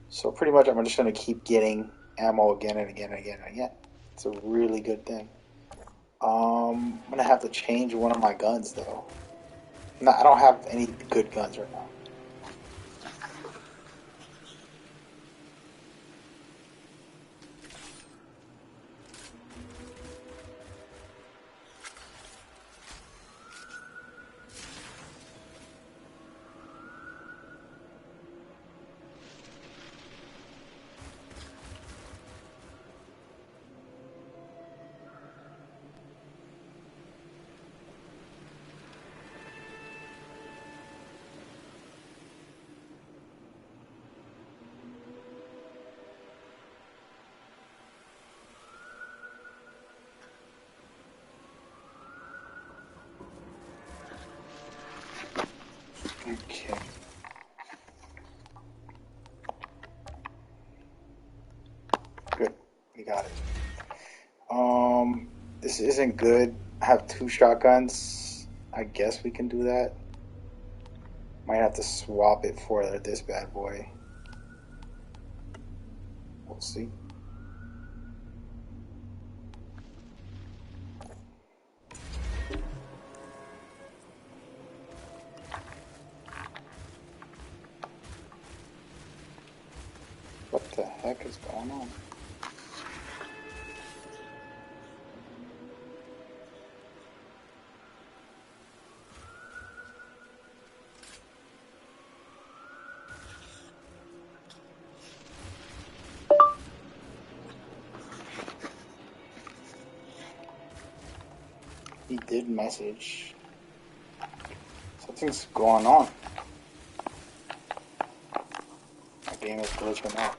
So pretty much I'm just going to keep getting ammo again and again and again and again. It's a really good thing. I'm going to have to change one of my guns though. No, I don't have any good guns right now. Okay. Good. We got it. This isn't good. I have 2 shotguns. I guess we can do that. Might have to swap it for this bad boy. We'll see. What the heck is going on? He did message. Something's going on. My game is glitching out.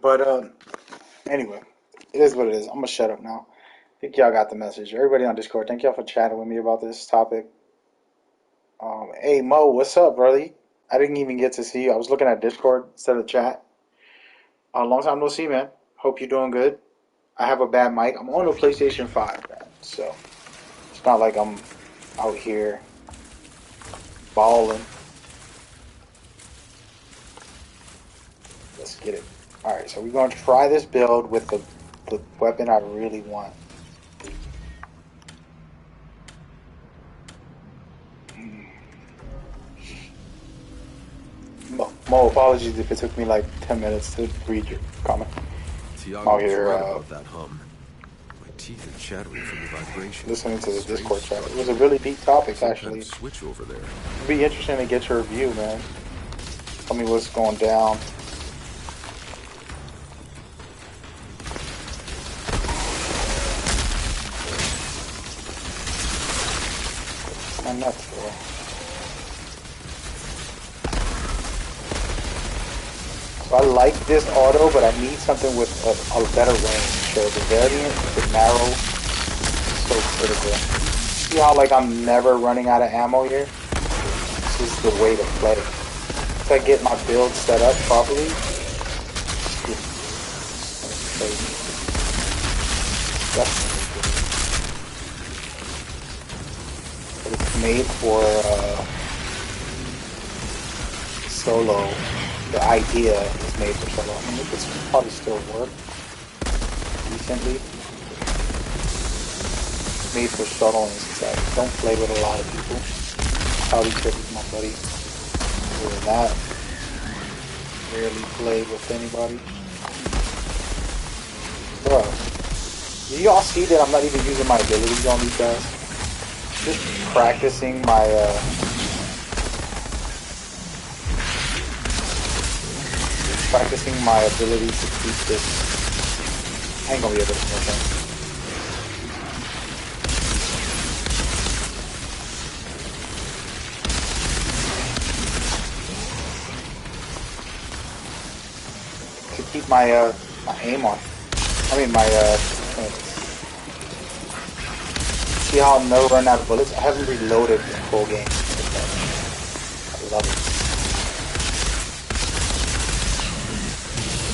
But anyway, it is what it is. I'm gonna shut up now. I think y'all got the message. Everybody on Discord, thank y'all for chatting with me about this topic. Hey Mo, what's up, brother? I didn't even get to see you. I was looking at Discord instead of chat. Long time no see, man. Hope you're doing good. I have a bad mic. I'm on a PlayStation 5, man. So it's not like I'm out here balling. Let's get it. Alright, so we're going to try this build with the weapon I really want. Mo, apologies if it took me like 10 minutes to read your comment. Tiago was right about that hum. My teeth are chattering from the vibration. Listening to the Discord chat. It was a really deep topic, actually. Switch over there. It'd be interesting to get your review, man. Tell me what's going down. My nuts, bro. So I like this auto, but I need something with a better range. So the variant, the narrow, is so critical. See how like I'm never running out of ammo here? This is the way to play. If I get my build set up properly, it's made for solo. The idea is made for solo. I mean, this will probably still work decently. Made for soloing since I don't play with a lot of people. Probably trip with my buddy. Other than that, rarely play with anybody. Bro, do y'all see that I'm not even using my abilities on these guys? Just practicing my ability to keep this. I ain't gonna be able to finish him. To keep my my aim on. I mean my see how I'm never running out of bullets? I haven't reloaded the full game. I love it.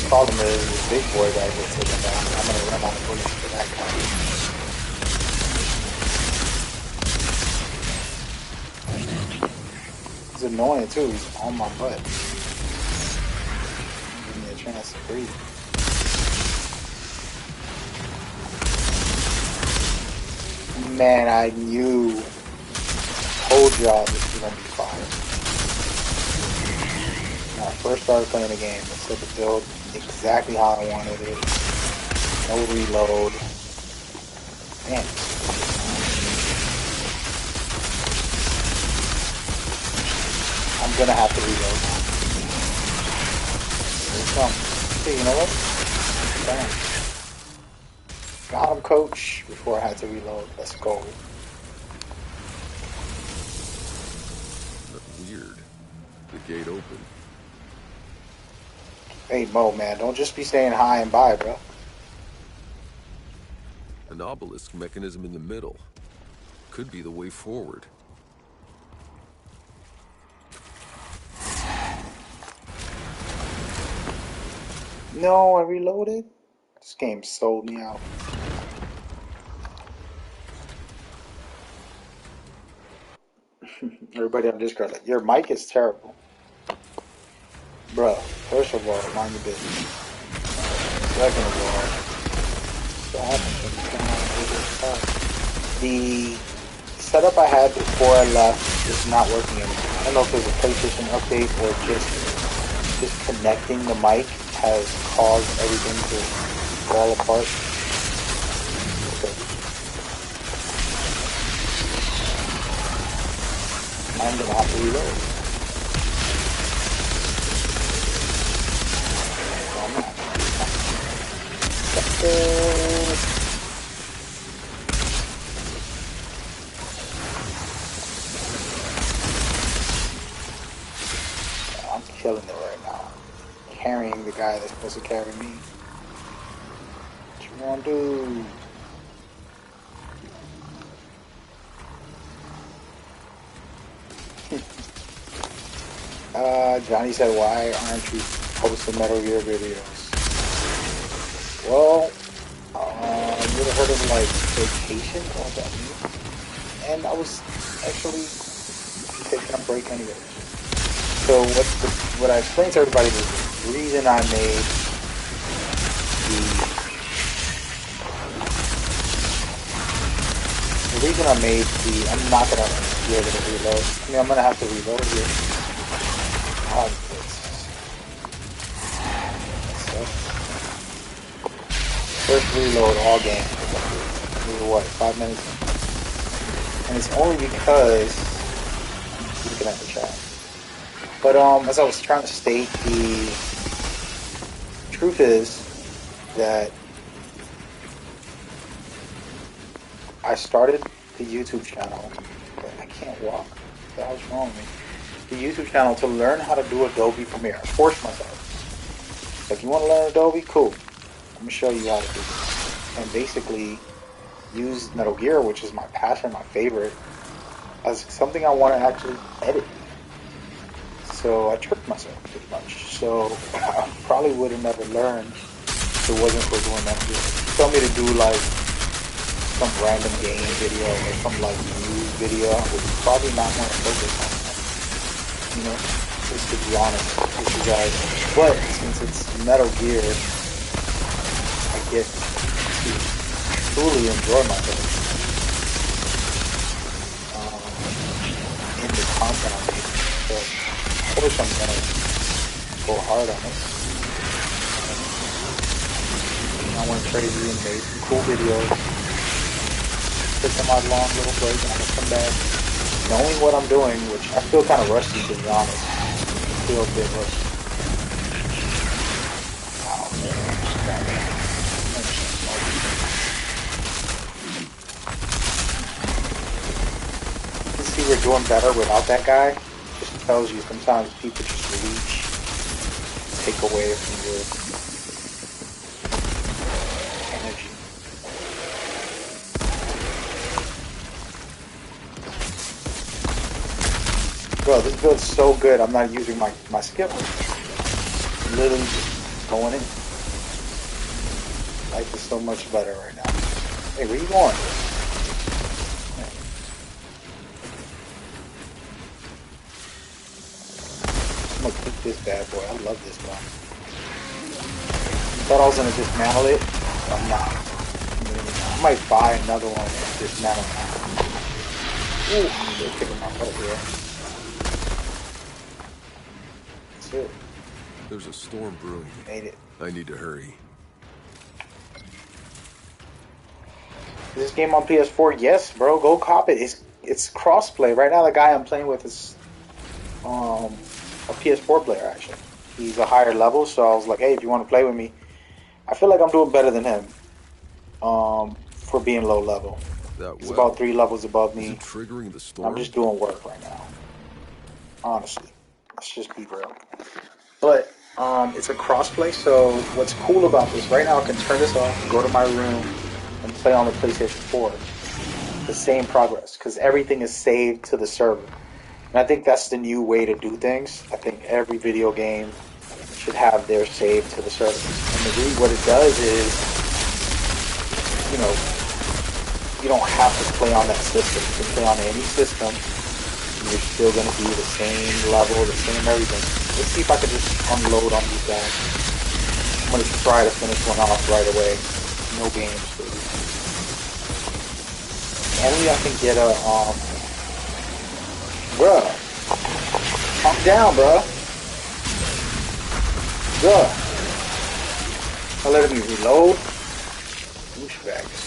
The problem is the big boy guy gets taken down. I'm gonna run out of bullets for that guy. He's annoying too, he's on my butt. Give me a chance to breathe. Man, I told y'all this was gonna be fire. When I first started playing the game, I said the build exactly how I wanted it. No reload. Man. I'm gonna have to reload now. Here it comes. Hey, you know what? Bam. Got him, coach, before I had to reload. Let's go. That's weird. The gate open. Hey, Mo, man, don't just be staying high and by, bro. An obelisk mechanism in the middle. Could be the way forward. No, I reloaded. This game sold me out. Everybody on Discord, like, your mic is terrible. Bruh, first of all, mind your business. Second of all, what happens when you come out with this part? The setup I had before I left just not working anymore. I don't know if there's a PlayStation update or just connecting the mic has caused everything to fall apart. Okay. I'm gonna have to reload. I'm killing it right now. Carrying the guy that's supposed to carry me. What you wanna do? Johnny said, why aren't you posting Metal Gear videos? Well, you ever heard of like vacation? What that means? And I was actually taking a break anyway. So what I explained to everybody was the reason I made I'm not gonna be able to reload. I mean, I'm gonna have to reload here. First reload all games. What, 5 minutes? And it's only because I'm looking at the chat. But as I was trying to state, the truth is that I started the YouTube channel. I can't walk. What the hell's wrong with me? The YouTube channel to learn how to do Adobe Premiere. I forced myself. Like, you want to learn Adobe? Cool. I'm going to show you how to do this. And basically use Metal Gear, which is my passion, my favorite, as something I want to actually edit. So I tricked myself pretty much. So I probably would have never learned if it wasn't for doing Metal Gear. Tell me to do like some random game video or some like news video, I would probably not want to focus on that. You know, just to be honest with you guys. But since it's Metal Gear, I get to truly enjoy myself in the content I'm making. So of course I'm gonna go hard on it. I went crazy and made some cool videos. Took them out long little break and I'm gonna come back knowing what I'm doing, which I feel kind of rusty to be honest. I feel a bit rusty. Oh man. You can see we're doing better without that guy. Just tells you sometimes people just reach, take away from your energy. Bro, this build's so good, I'm not using my skill. Literally just going in. Life is so much better right now. Hey, where you going? I'm gonna keep this bad boy. I love this gun. Thought I was gonna dismantle it, but I'm not. I might buy another one and dismantle it. Ooh, they're kicking my butt here. That's it. There's a storm brewing. Made it. I need to hurry. Is this game on PS4? Yes, bro. Go cop it. It's crossplay. Right now, the guy I'm playing with is a PS4 player, actually. He's a higher level, so I was like, hey, if you want to play with me, I feel like I'm doing better than him for being low level. He's about 3 levels above me. Triggering the storm? I'm just doing work right now. Honestly. Let's just be real. But it's a crossplay, so what's cool about this, right now I can turn this off, go to my room, and play on the PlayStation 4. The same progress, because everything is saved to the server. And I think that's the new way to do things. I think every video game should have their save to the server. And what it does is, you know, you don't have to play on that system. You can play on any system, and you're still going to be the same level, the same everything. Let's see if I can just unload on these guys. I'm going to try to finish one off right away. No games, please. Only I can get a Bruh. Calm down, bruh. Bruh. I let him reload. Douchebags.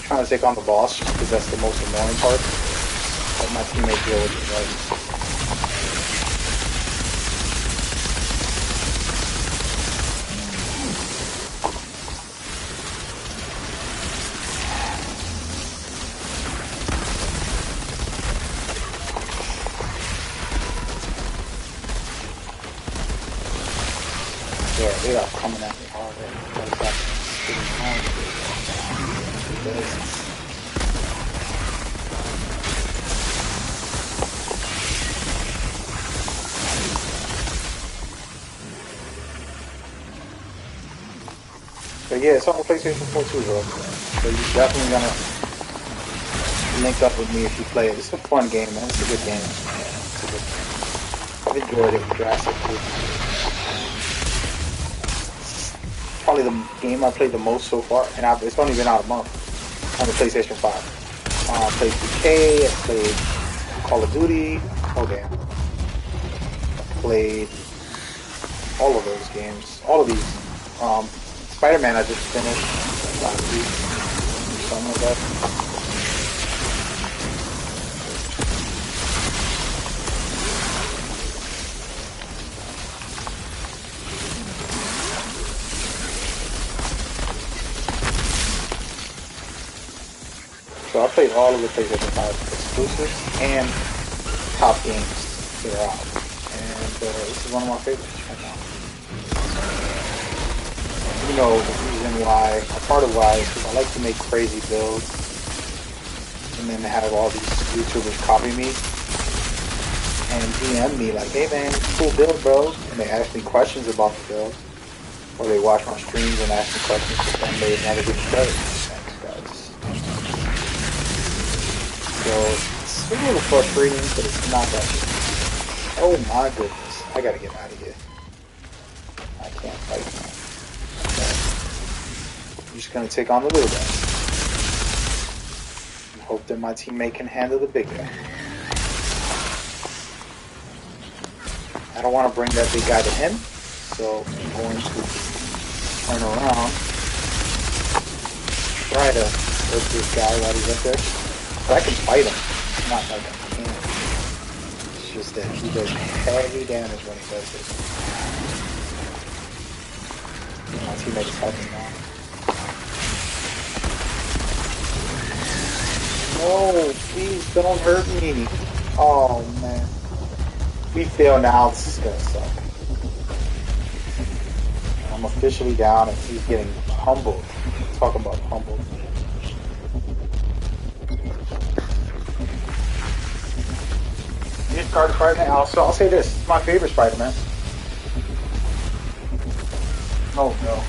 Trying to take on the boss because that's the most annoying part. Let my teammate deal with it, right? Yeah, they are coming at me hard. But yeah, it's on the PlayStation 4 too, bro. So you're definitely gonna link up with me if you play it. It's a fun game, man. It's a good game. It's a good game. I've enjoyed it drastically. Probably the game I played the most so far, and it's only been out a month on the PlayStation 5. I played 2K, I played Call of Duty. Oh damn. I played all of those games. All of these. Spider-Man I just finished last week. Something like that. So I played all of the PlayStation 5 exclusives and top games that are out. And this is one of my favorites right now. You know, the reason why, a part of why is because I like to make crazy builds and then have all these YouTubers copy me and DM me like, hey man, cool build, bro. And they ask me questions about the build. Or they watch my streams and ask me questions and they never get credit. Thanks, guys. So it's a little frustrating, but it's not that good. Oh my goodness. I gotta get out of here. I can't fight now. I'm just gonna take on the little guy. And hope that my teammate can handle the big guy. I don't want to bring that big guy to him, so I'm going to turn around. Try to hurt this guy while he's up there. But I can fight him. It's not like I can't. It's just that he does heavy damage when he does it. My teammate is helping now. No, please don't hurt me. Oh man. We fail now, this is gonna suck. I'm officially down and he's getting humbled. Talk about humbled. Gift card Spider-Man. I'll say this. It's my favorite Spider-Man. Oh no.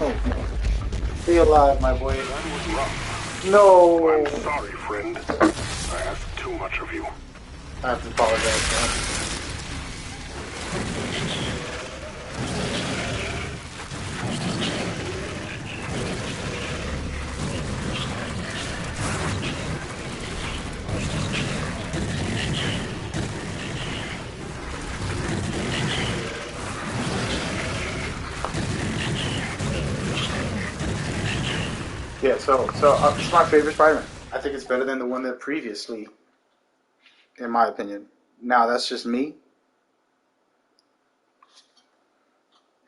Oh no. Stay alive, my boy. No. I'm sorry, friend. I asked too much of you. I have to apologize, man. Yeah, so it's my favorite Spider-Man. I think it's better than the one that previously, in my opinion. Now that's just me.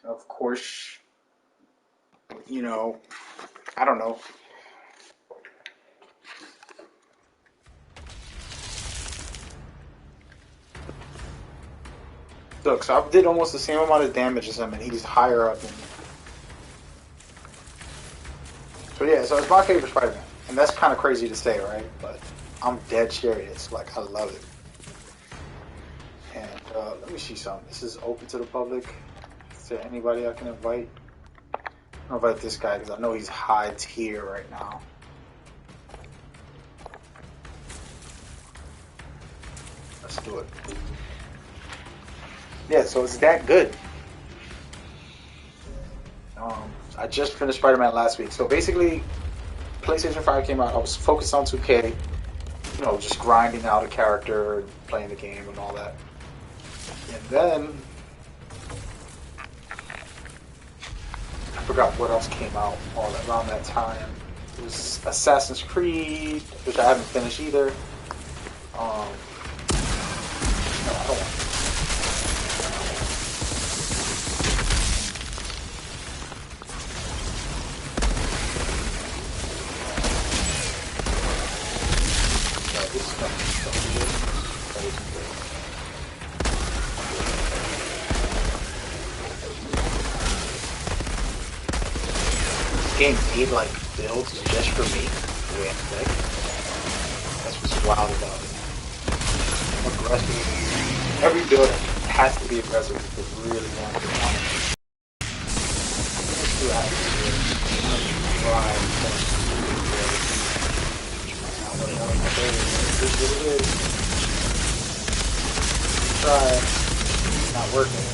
Of course, you know, I don't know. Look, so I did almost the same amount of damage as him, and he's higher up than me. So yeah, so it's my favorite Spider-Man, and that's kind of crazy to say, right? But I'm dead serious. Like, I love it. And let me see something. This is open to the public. Is there anybody I can invite? How about this guy? Because I know he's high tier right now. Let's do it. Yeah, so it's that good. I just finished Spider-Man last week. So basically, PlayStation 5 came out. I was focused on 2K. You know, just grinding out a character, playing the game and all that. And then I forgot what else came out all around that time. It was Assassin's Creed, which I haven't finished either. No, I don't want. No, this stuff is so good. That is good. This game made like builds just for me. The way I'm like, that's what's wild about it. Aggressive. Every build has to be aggressive if it really wants to want it. Let's do atmosphere. Drive. This is what it is. Try it. It's not working.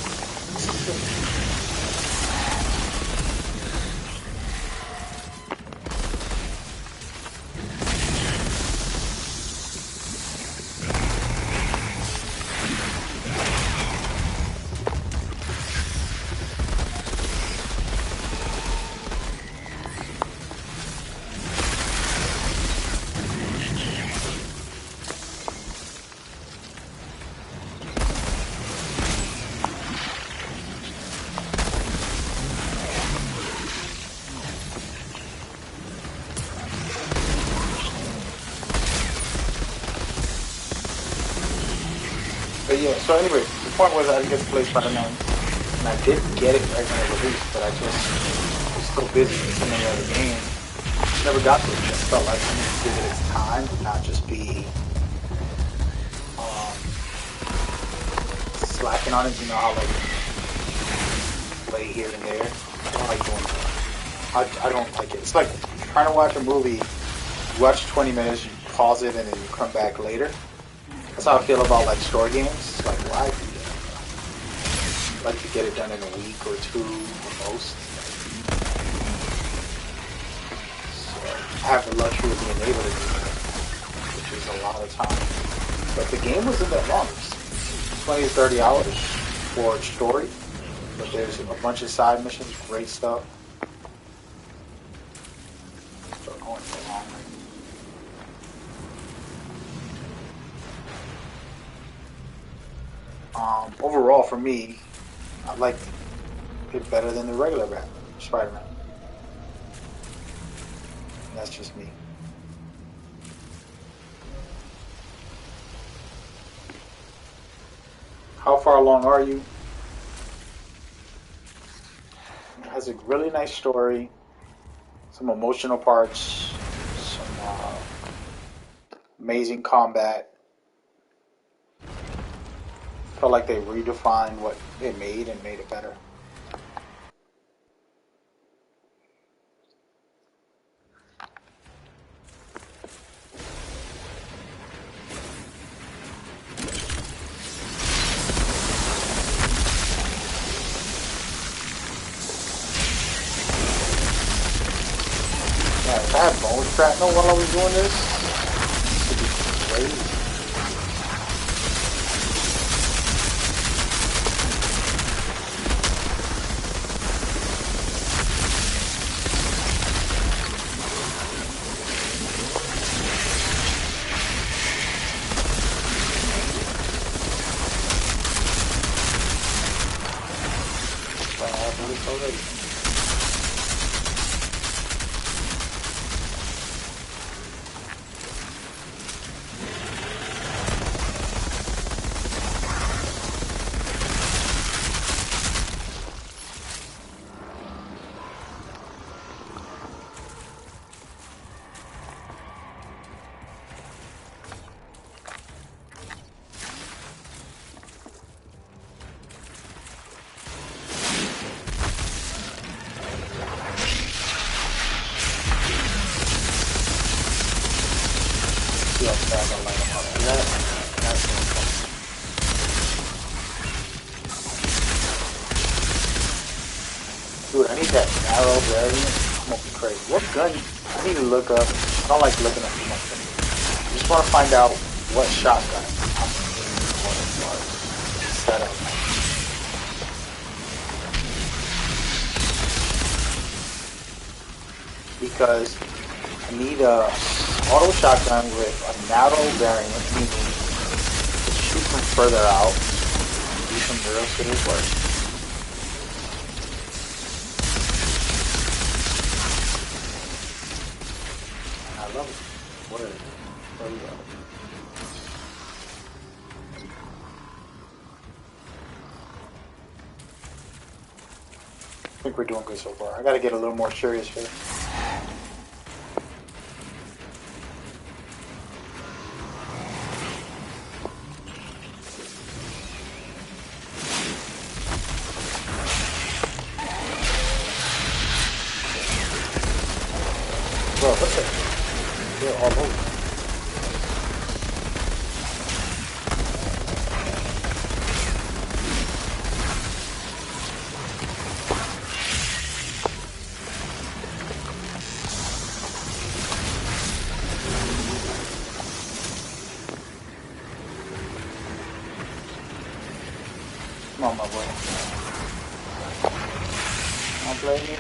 But yeah, so anyway, the point was I didn't get to play Spider-Man, and I did get it right when it released, but I just was so busy with so many other games, never got to it. I just felt like I needed to give it its time and not just be slacking on it. You know how like play here and there. I don't like doing that. I don't like it. It's like trying to watch a movie. You watch 20 minutes, you pause it, and then you come back later. That's how I feel about like story games. It's like, why do that? I like to get it done in a week or two at most. So I have the luxury of being able to do that, which is a lot of time. But the game wasn't that long. It's 20 to 30 hours for its story. But there's a bunch of side missions, great stuff. So going so long. Overall, for me, I like it better than the regular Spider-Man. And that's just me. How far along are you? It has a really nice story, some emotional parts, some amazing combat. Felt like they redefined what they made and made it better. Yeah, if I had bone shrapnel while I was doing this, it would be crazy. Already. Dude, I need that narrow variant. I'm gonna be crazy. What gun? I need to look up. I don't like looking up too much. I just want to find out what shotgun I'm set up. Because I need a auto shotgun with a narrow variant, meaning to shoot from further out, do some real serious work. I love it. What is it? There we go. I think we're doing good so far. I gotta get a little more serious here. Bro, what's it? They're all over. Come on, my boy. Don't blame me.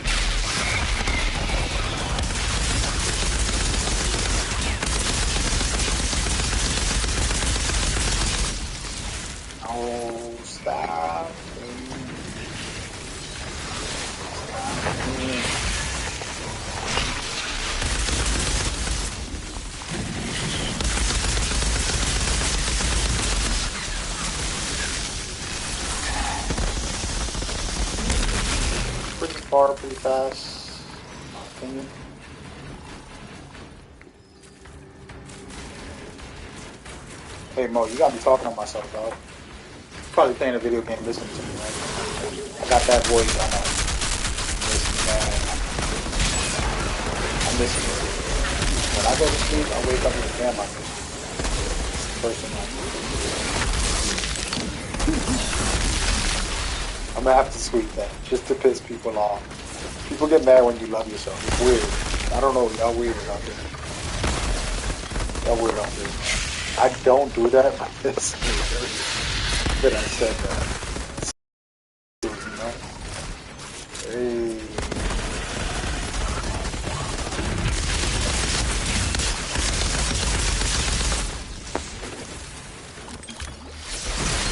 Oh, stop. Pretty far, pretty fast, in my opinion. Hey Mo, you got me talking to myself, dog. Probably playing a video game, listening to me, right? I got that voice, I know. Listening, I'm listening to it. When I go to sleep, I wake up with a damn like this. First thing I do. I'm gonna have to tweet that, just to piss people off. People get mad when you love yourself. It's weird. I don't know, y'all weird out there. Y'all weird out there. I don't do that, but it's weird that I said that. You know? Hey.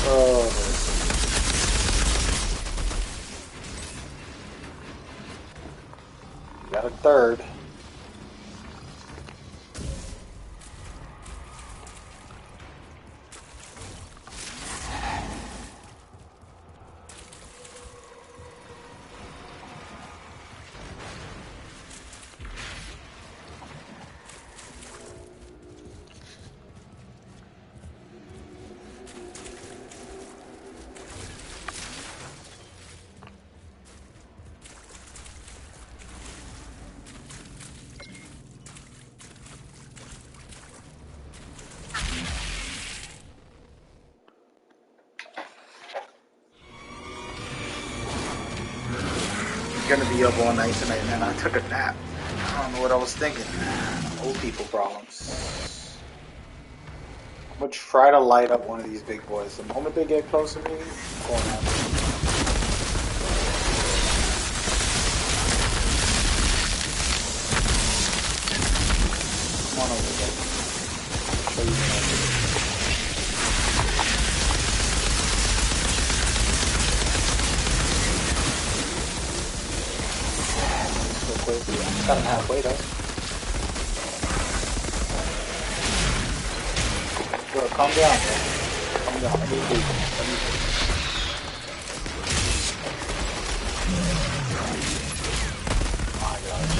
Oh, got a third. Gonna be up all night tonight, man. I took a nap. I don't know what I was thinking. Old people problems. I'm gonna try to light up one of these big boys. The moment they get close to me, I'm going after them. Come on over there. I'll show you what I do. Got him halfway though. Bro, calm down, bro. Calm down. Let me breathe. Let me breathe. Oh my gosh.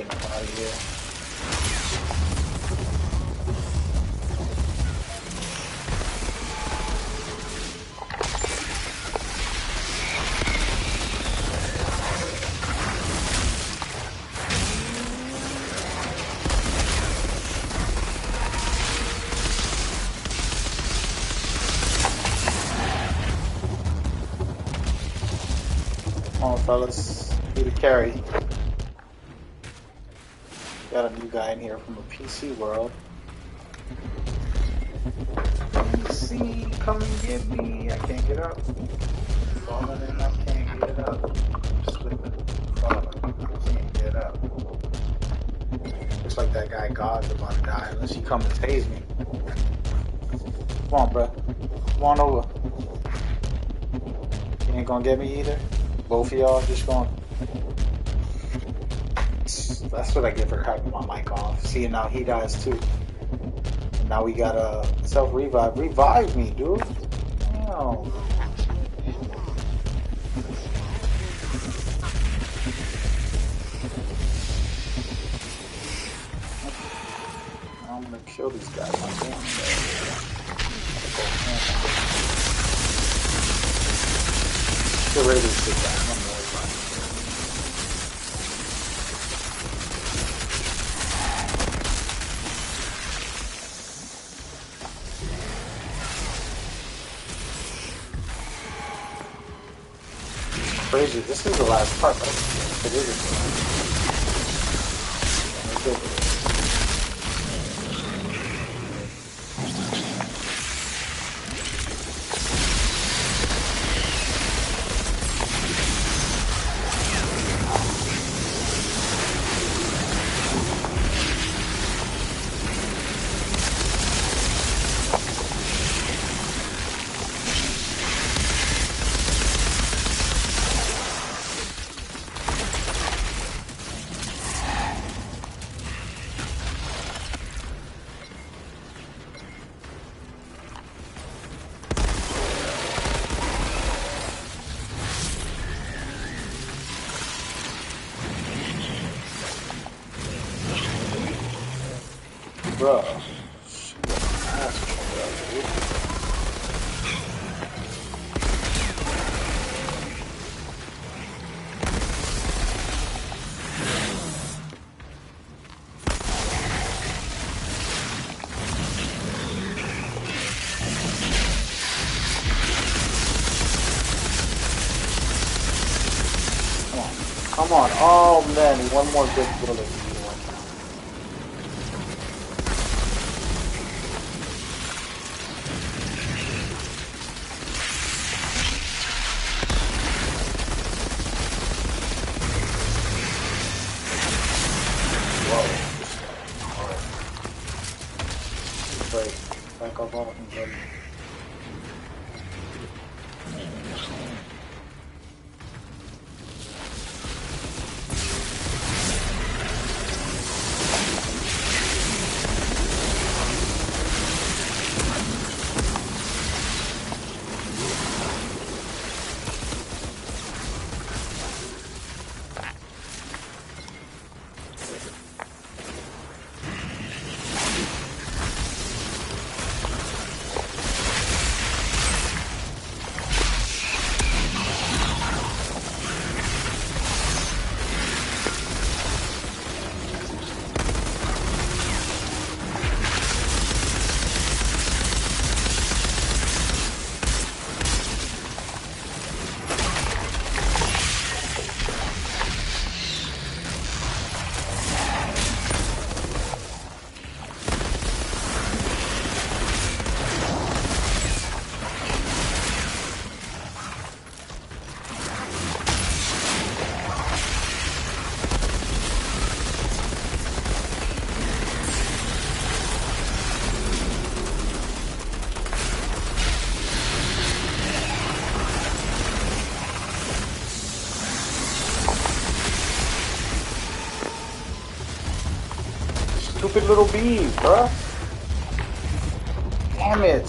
getting up out of here. Come on, fellas. Do the carry. Got a new guy in here from a PC world. PC, come and get me. I can't get up. Falling in, I can't get up. Slipping, falling, I can't get up. Looks like that guy God's about to die unless he come and tase me. Come on, bro. Come on over. You ain't gonna get me either? Both of y'all just going. That's what I get for having my mic off. See, now he dies too. And now we got a self-revive. Revive me, dude. Damn. I'm gonna kill these guys. Get ready to sit down. I'm gonna worry about it. Crazy. This is the last part, right? It is. Bro. Come on. Oh man, one more good bullet. Back up off and get me. Stupid little bees, bruh. Damn it.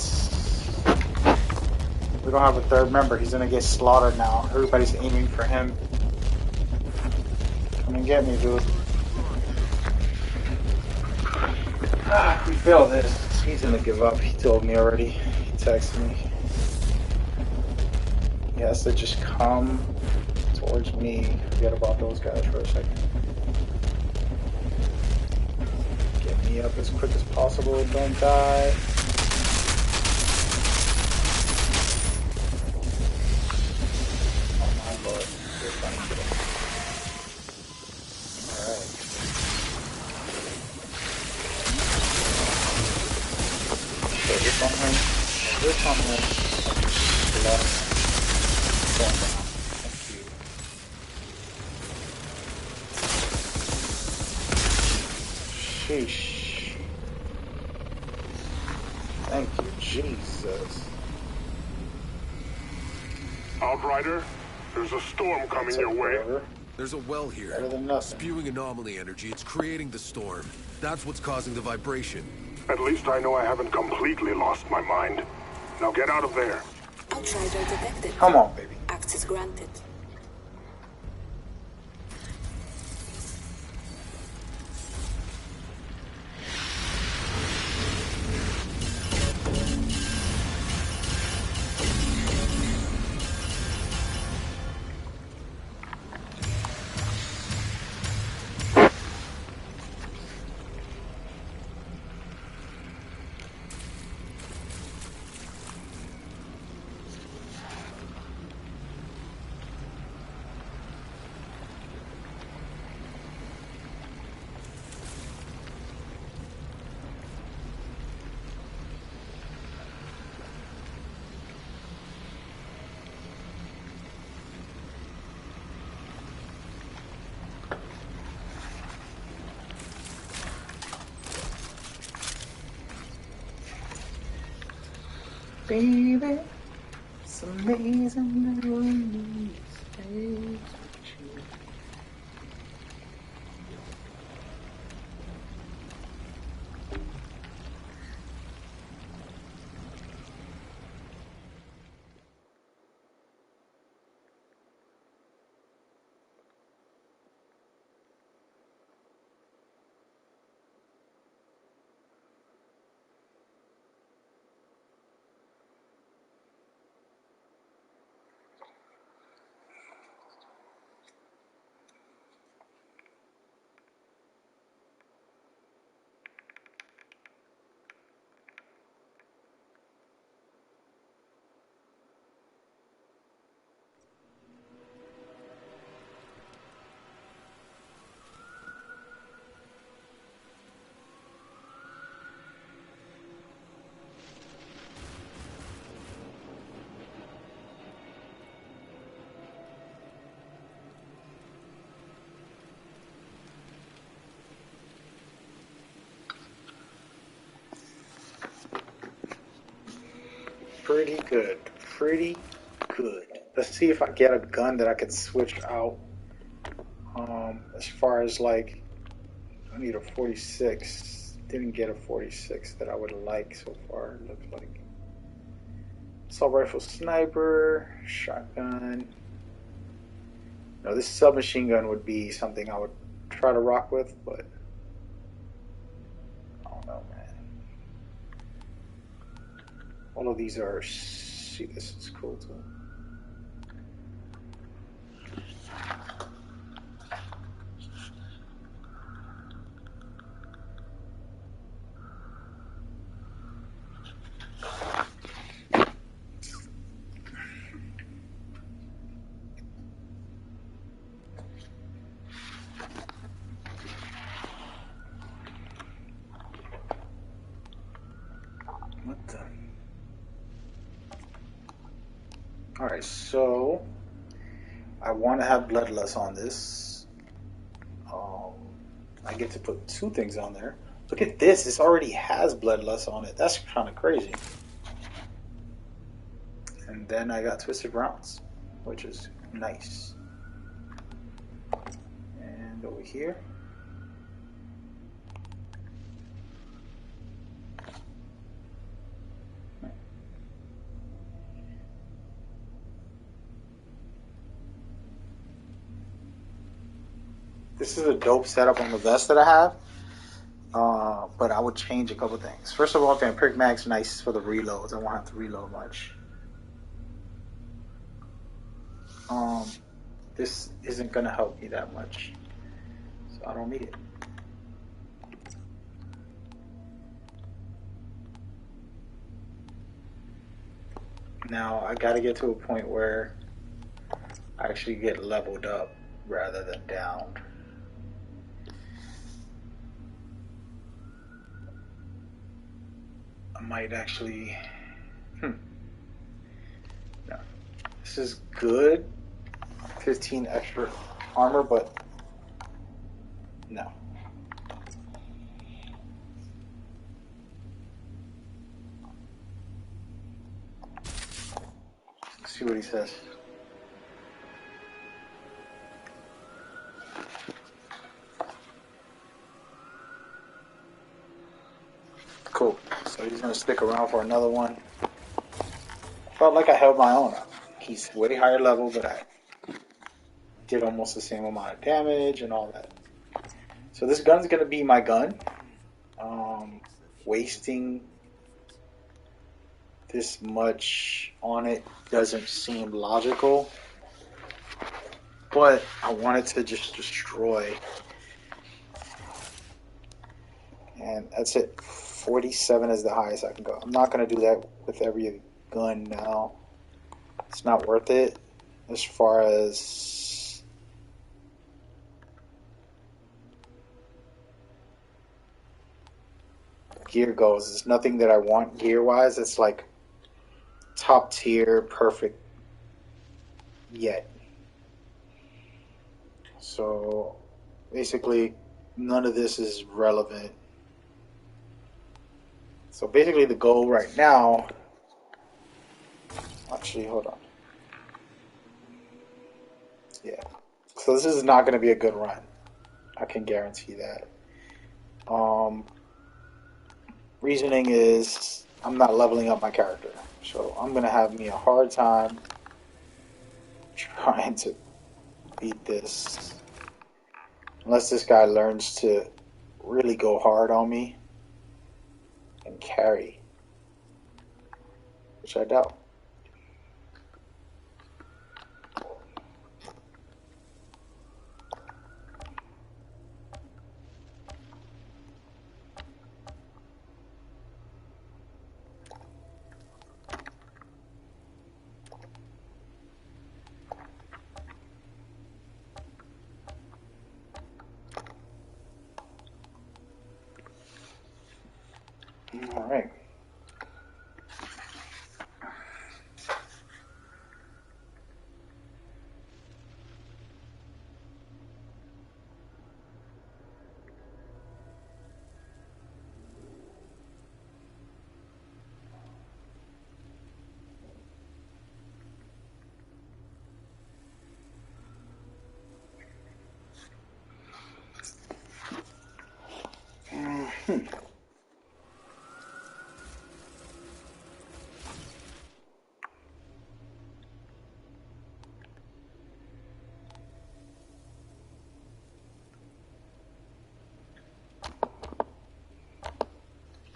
We don't have a third member. He's gonna get slaughtered now. Everybody's aiming for him. Come and get me, dude. If we fail this, he's gonna give up. He told me already. He texted me. He has to just come towards me. Forget about those guys for a second. Get me up as quick as possible. Don't die. Oh my lord. You're funny today. Alright. So this on him. This on him. Left. Going down. Thank you. Sheesh. Thank you, Jesus. Outrider, there's a storm coming your way. There's a well Better here. than nothing. Spewing anomaly energy. It's creating the storm. That's what's causing the vibration. At least I know I haven't completely lost my mind. Now get out of there. Outrider detected. Come on, baby. Access granted. Baby, it's amazing that we need space with you. Pretty good. Pretty good. Let's see if I get a gun that I can switch out. As far as like, I need a 46. Didn't get a 46 that I would like so far. It looks like assault rifle, sniper, shotgun. No, this submachine gun would be something I would try to rock with, but I don't know, man. All of these are. See, this is cool too. What the? Alright, so I want to have bloodlust on this. I get to put two things on there. Look at this, this already has bloodlust on it. That's kind of crazy. And then I got twisted rounds, which is nice. And over here. This is a dope setup on the vest that I have. But I would change a couple things. First of all, Vampiric Mag's nice for the reloads. I won't have to reload much. This isn't gonna help me that much, so I don't need it. Now I gotta get to a point where I actually get leveled up rather than down. I might actually... No. This is good. 15 extra armor, but no. Let's see what he says. Cool. So he's gonna stick around for another one. Felt like I held my own up. He's way higher level, but I did almost the same amount of damage and all that. So this gun's gonna be my gun. Wasting this much on it doesn't seem logical, but I wanted to just destroy, and that's it. 47 is the highest I can go. I'm not gonna do that with every gun now. It's not worth it as far as gear goes. It's nothing that I want gear wise. It's like top tier, perfect yet. So basically, none of this is relevant. So basically, the goal right now. Actually, hold on. Yeah. So this is not going to be a good run. I can guarantee that. Reasoning is I'm not leveling up my character. So I'm going to have me a hard time trying to beat this. Unless this guy learns to really go hard on me and carry. Which I doubt. All right.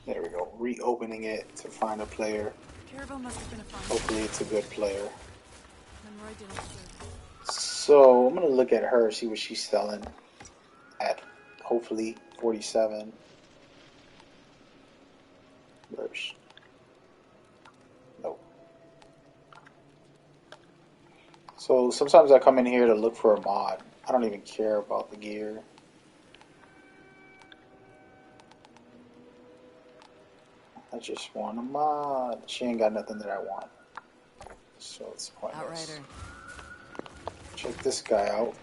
There we go. Reopening it to find a player. Hopefully it's a good player. So I'm gonna look at her, see what she's selling at. Hopefully 47. Burst. Nope. So sometimes I come in here to look for a mod. I don't even care about the gear. I just want a mod. She ain't got nothing that I want. So it's pointless. Outrider. Check this guy out.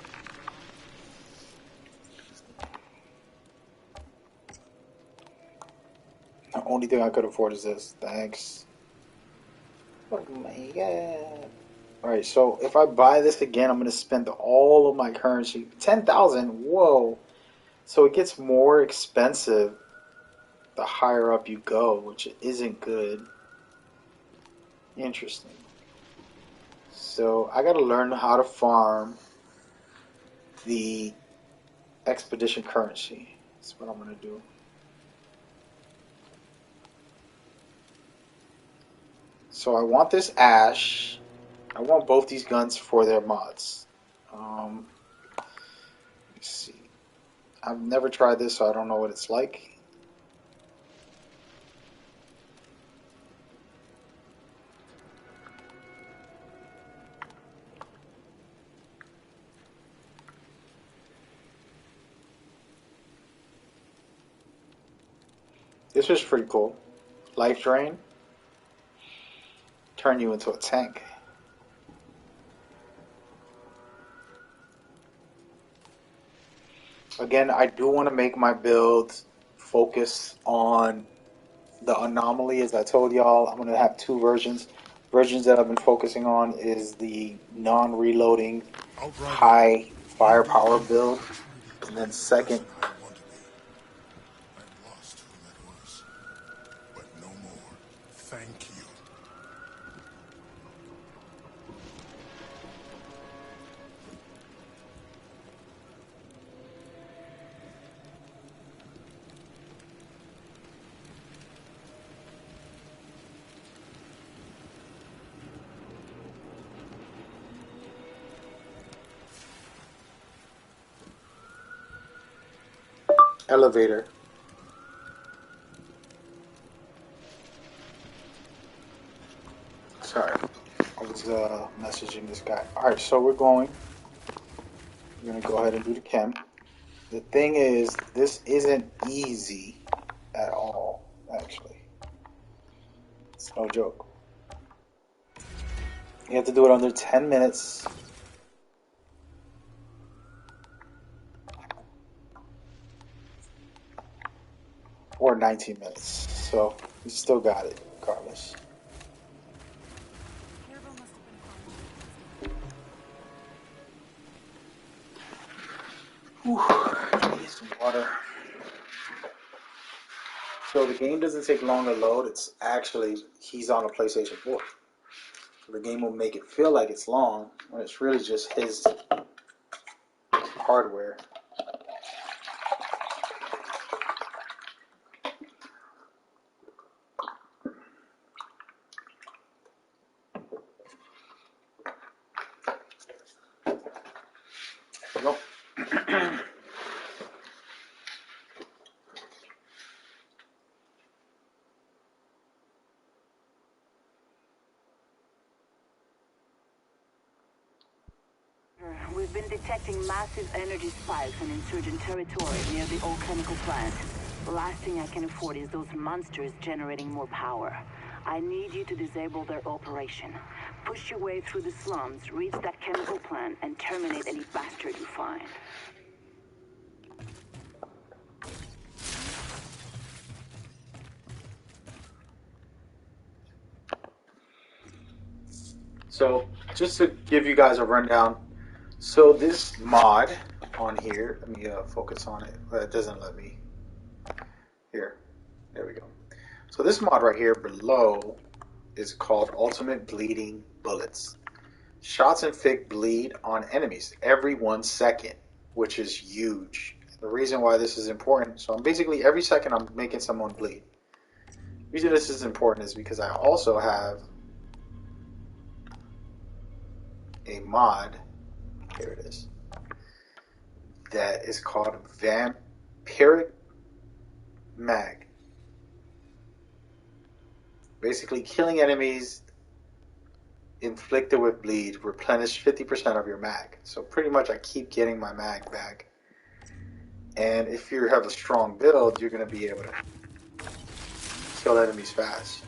The only thing I could afford is this. Thanks. Oh my god. Alright, so if I buy this again, I'm going to spend all of my currency. 10,000? Whoa. So it gets more expensive the higher up you go, which isn't good. Interesting. So I got to learn how to farm the expedition currency. That's what I'm going to do. So I want this Ash. I want both these guns for their mods. Let's see. I've never tried this, so I don't know what it's like. This is pretty cool. Life drain. Turn you into a tank. Again, I do want to make my build focus on the anomaly. As I told y'all, I'm going to have two versions. Versions that I've been focusing on is the non-reloading Outrider, high you firepower gave me the build. opportunity to And be then the second, person I want to be. I lost who that was, but no more. Thank you. elevator. Sorry, I was messaging this guy. Alright, so we're going. We're going to go ahead and do the chem. The thing is, this isn't easy at all, actually. It's no joke. You have to do it under 10 minutes. Or 19 minutes. So, you still got it, regardless. Whew, I need some water. So the game doesn't take long to load. It's actually, he's on a PlayStation 4. So the game will make it feel like it's long when it's really just his hardware. There we go. We've been detecting massive energy spikes in insurgent territory near the old chemical plant. The last thing I can afford is those monsters generating more power. I need you to disable their operation. Push your way through the slums, reach that chemical plant, and terminate any bastard you find. So, just to give you guys a rundown. So this mod on here, let me focus on it, but it doesn't let me. Here, there we go. So this mod right here below is called Ultimate Bleeding Bullets. Shots inflict bleed on enemies every 1 second, which is huge. The reason why this is important, so I'm basically every second I'm making someone bleed. The reason this is important is because I also have a mod, here it is, that is called Vampiric Mag. Basically, killing enemies inflicted with bleed replenish 50% of your mag. So pretty much I keep getting my mag back. And if you have a strong build, you're going to be able to kill enemies fast.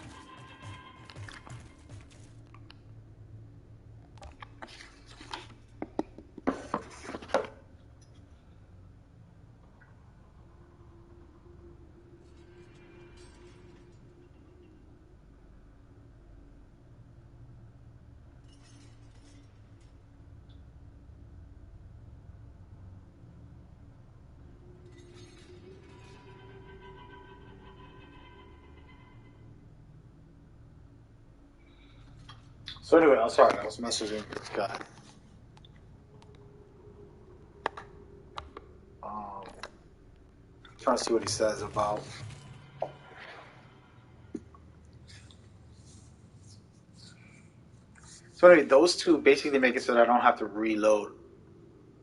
So anyway, I'm sorry, I was messaging this guy. Trying to see what he says about So anyway, those two basically make it so that I don't have to reload.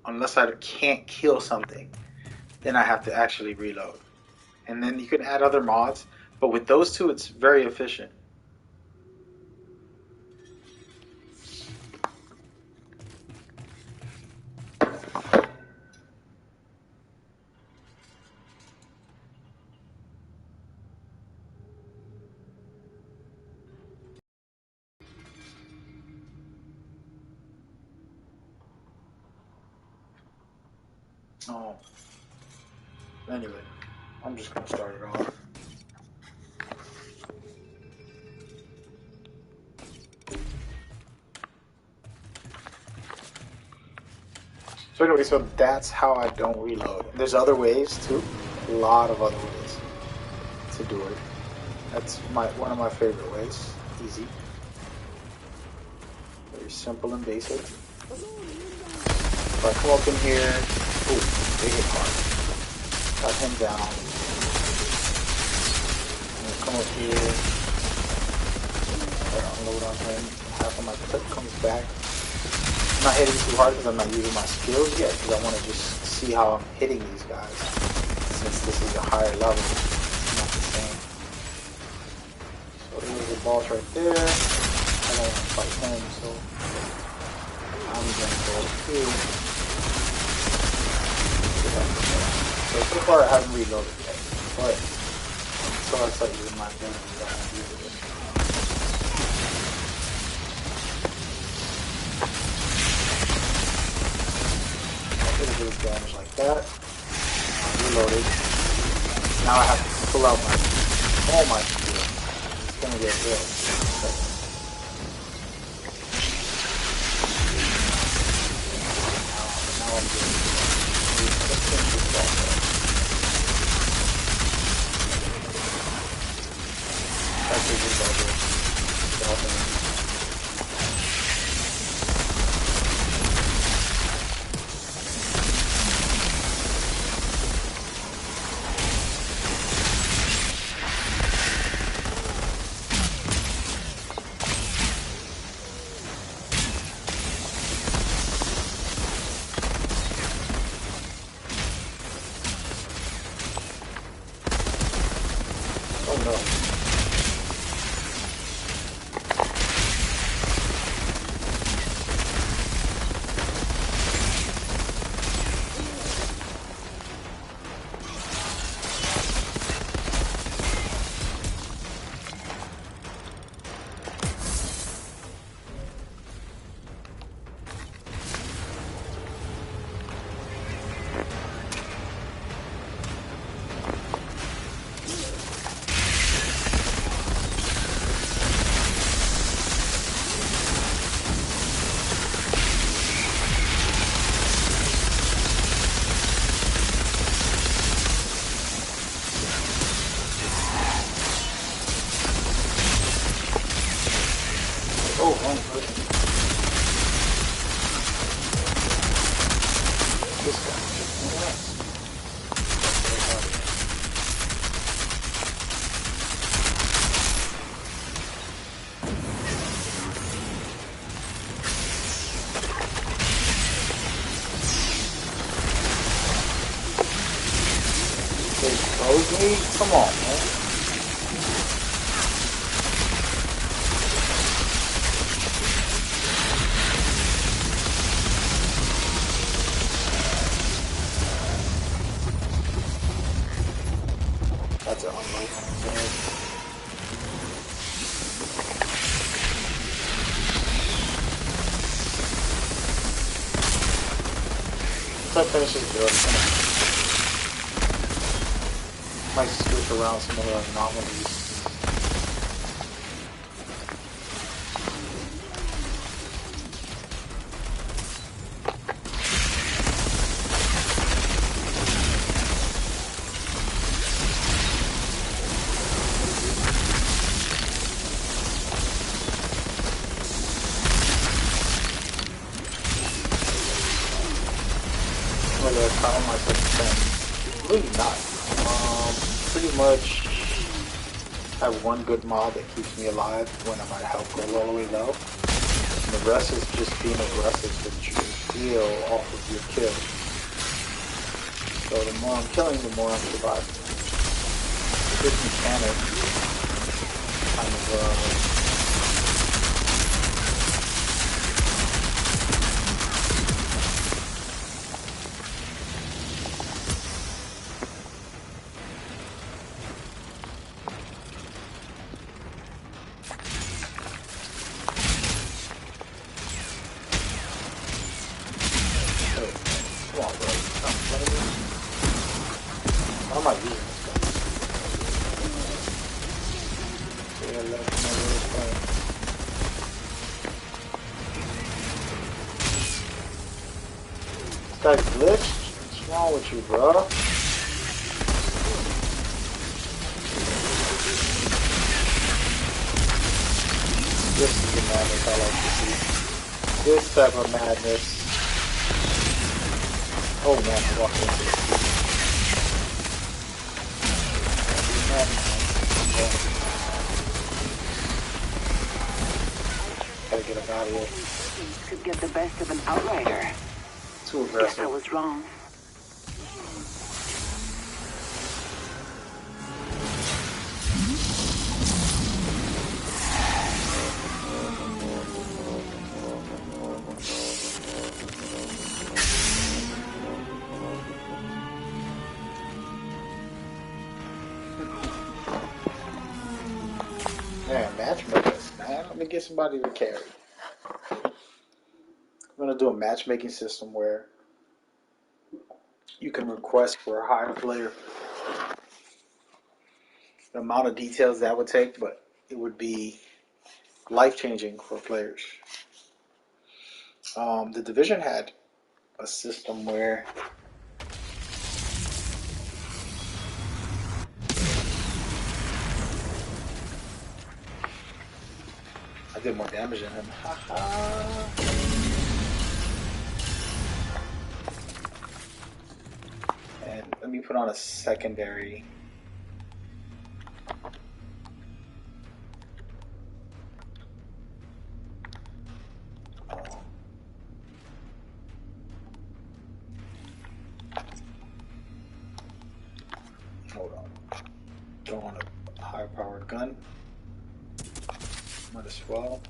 Unless I can't kill something, then I have to actually reload. And then you can add other mods, but with those two, it's very efficient. Oh, anyway, I'm just gonna start it off. So anyway, so that's how I don't reload. There's other ways too, a lot of other ways to do it. That's one of my favorite ways. Easy, very simple and basic. If I come up in here, ooh, they get hard. Got him down. I'm gonna come up here, try to unload on him. Half of my clip comes back. I'm not hitting too hard because I'm not using my skills yet, because I want to just see how I'm hitting these guys. Since this is a higher level, it's not the same. So there's the boss right there. I don't want to fight him, so I'm gonna go here. So far I haven't reloaded yet, but so I start using my abilities, I have to use it. I did a bit of damage like that. Reloaded. Now I have to pull out all my speed. It's gonna get real. Now I'm getting Come on, man. That's an unload. Once I finish this build, might switch around some other anomalies. Whether I count myself 10. Really not. Pretty much have one good mod that keeps me alive when my health goes all the way low. And the rest is just being aggressive to steal off of your kill. So the more I'm killing, the more I'm surviving. This mechanic kind of come on, bro. Come play me. Why am I using this gun? Yeah, let me know what it's playing. This guy's glitched? What's wrong with you, bro? This is the madness I like to see. This type of madness. Oh man, I walked into it. Gotta get him out of here. Could get the best of an outrider. Too Guess I aggressive. was wrong. Man, matchmakers, man. Let me get somebody to carry. I'm gonna do a matchmaking system where you can request for a higher player. The amount of details that would take, but it would be life-changing for players. The Division had a system where I did more damage than him. Haha. And let me put on a secondary. Hold on. Throw on a higher powered gun. Might as well.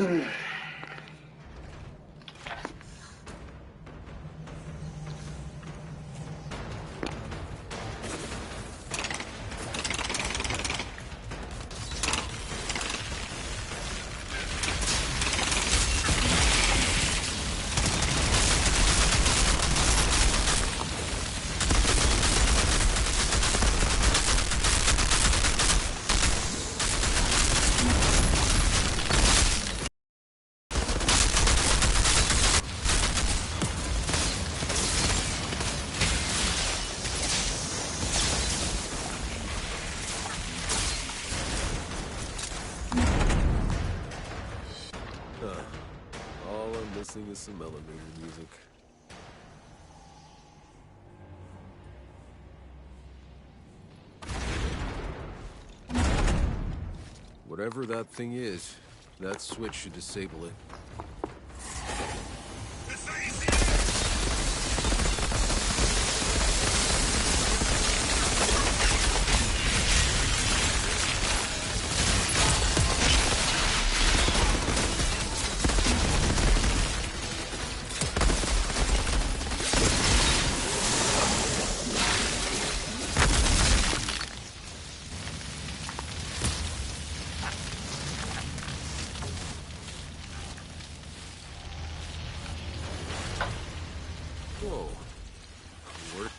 All I'm missing is some elevator music. Whatever that thing is, that switch should disable it. Whoa. Where?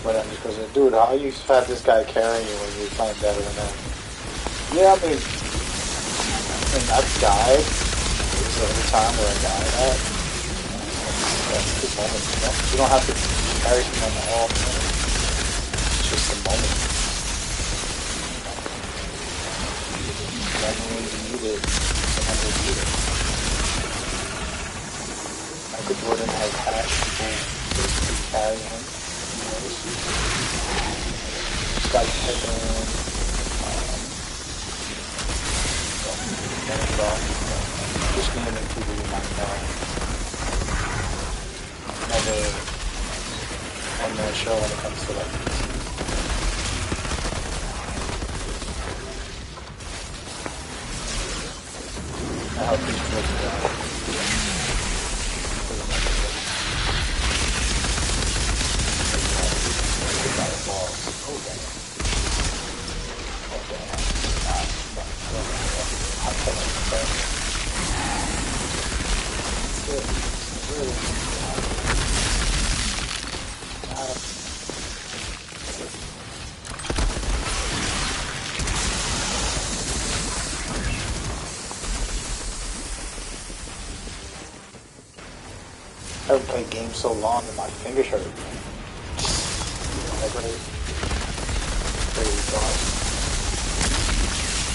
But I'm just gonna say, dude, how you had this guy carrying you when you were playing better than that? Yeah, I've died. There's every time where I died at. That's the moment, you know? You don't have to carry someone all the time. It's just a moment. Then when you need it, someone will need it. Michael Jordan has had people basically carry him. Scott Pippen, just naming people you might know. Another one-man show when it comes to like I help people look it out. I haven't played games so long that my fingers hurt. Crazy thought.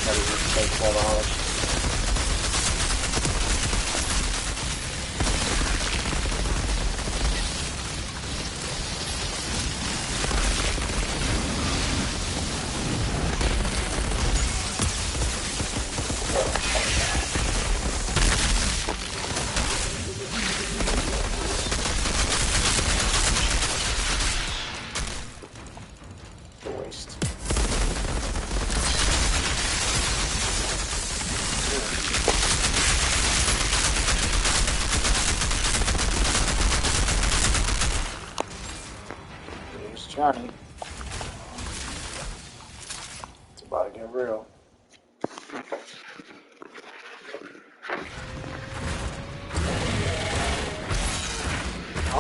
Never even played 12 hours. Johnny. It's about to get real.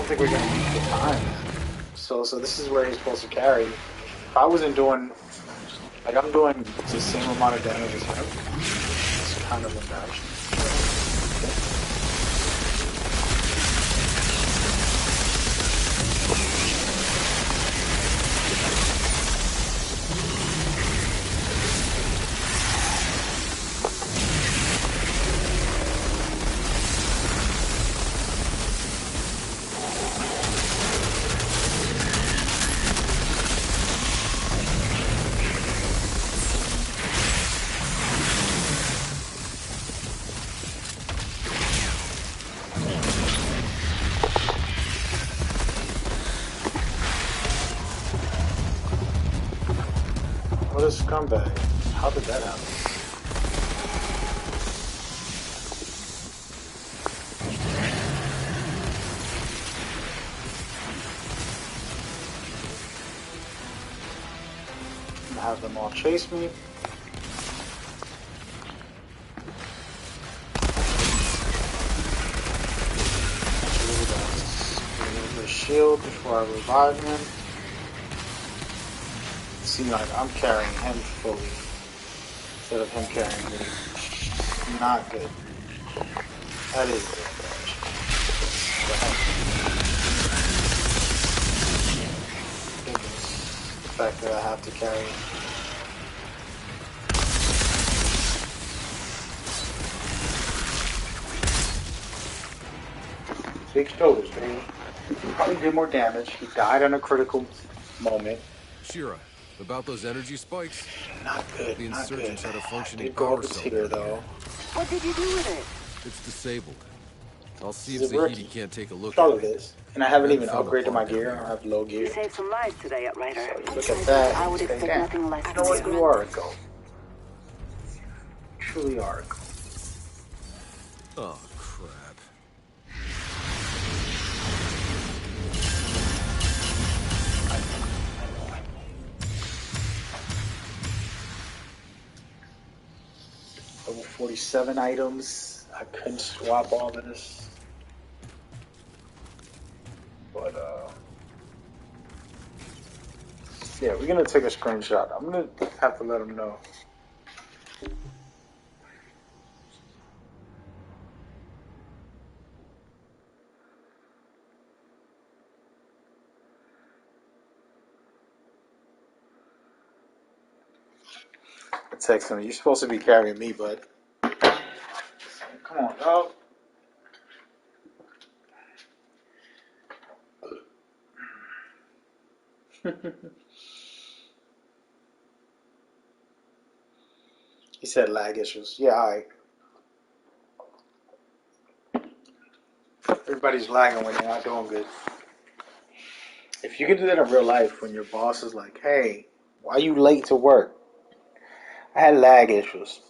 think we're gonna use the time. So this is where he's supposed to carry. If I wasn't doing, like, I'm doing the same amount of damage as him, it's kind of embarrassing. What a scumbag. How did that happen? I'm gonna have them all chase me. Remove the shield before I revive him. Seems like I'm carrying him fully instead of him carrying me. Not good. That is good. The fact that I have to carry him. Big shoulders, baby. He probably did more damage. He died on a critical moment. Shira, about those energy spikes? Not good, The not good. insurgents had a I functioning did go power up a cell tier, down though. here. What did you do with it? It's disabled. I'll see This if is a Zahidi rookie. can't take a look All at of it. this. And I haven't Then even found a upgraded my part down gear. I here. have low You gear. saved some lives today, Outrider. So you look at that I and would say, expect damn, nothing less you from know what? you. You are a goat. You truly are a goat. Oh, crap. Level 47 items. I couldn't swap all of this. But, yeah, we're gonna take a screenshot. I'm gonna have to let him know. I text him, you're supposed to be carrying me, bud. Come on, dog. He said lag issues. Yeah, alright. Everybody's lagging when they're not doing good. If you can do that in real life, when your boss is like, hey, why are you late to work? I had lag issues.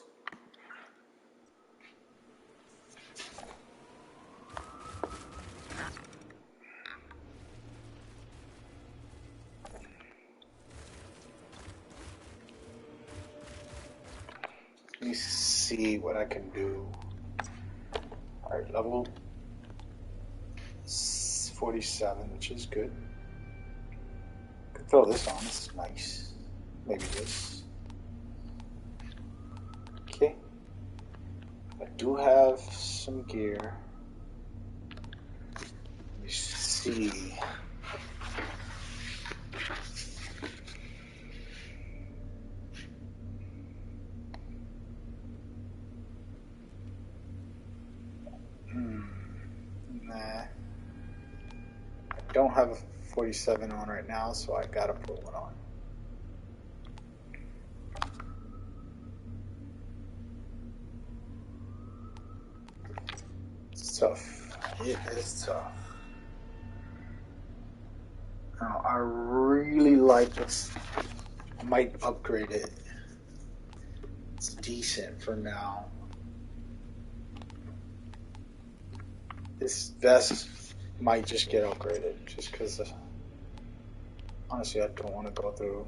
Let me see what I can do. Alright, level 47, which is good. Could throw this on, this is nice. Maybe this. Okay. I do have some gear. Let me see. Nah. I don't have a 47 on right now, so I gotta put one on. It's tough. It is tough. Now, I really like this. I might upgrade it. It's decent for now. This vest might just get upgraded, just because honestly I don't want to go through.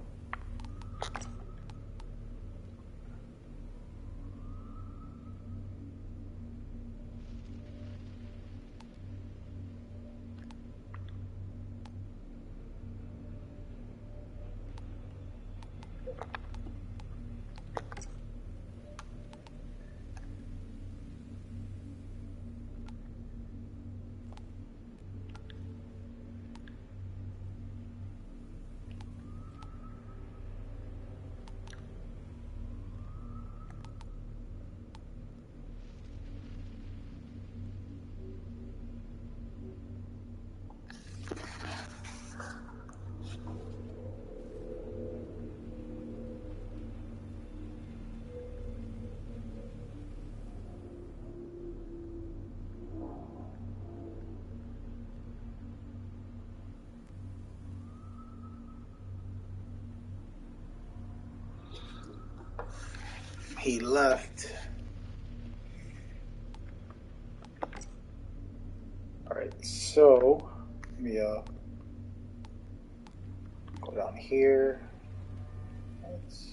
He left. Alright, so let me go down here. Let's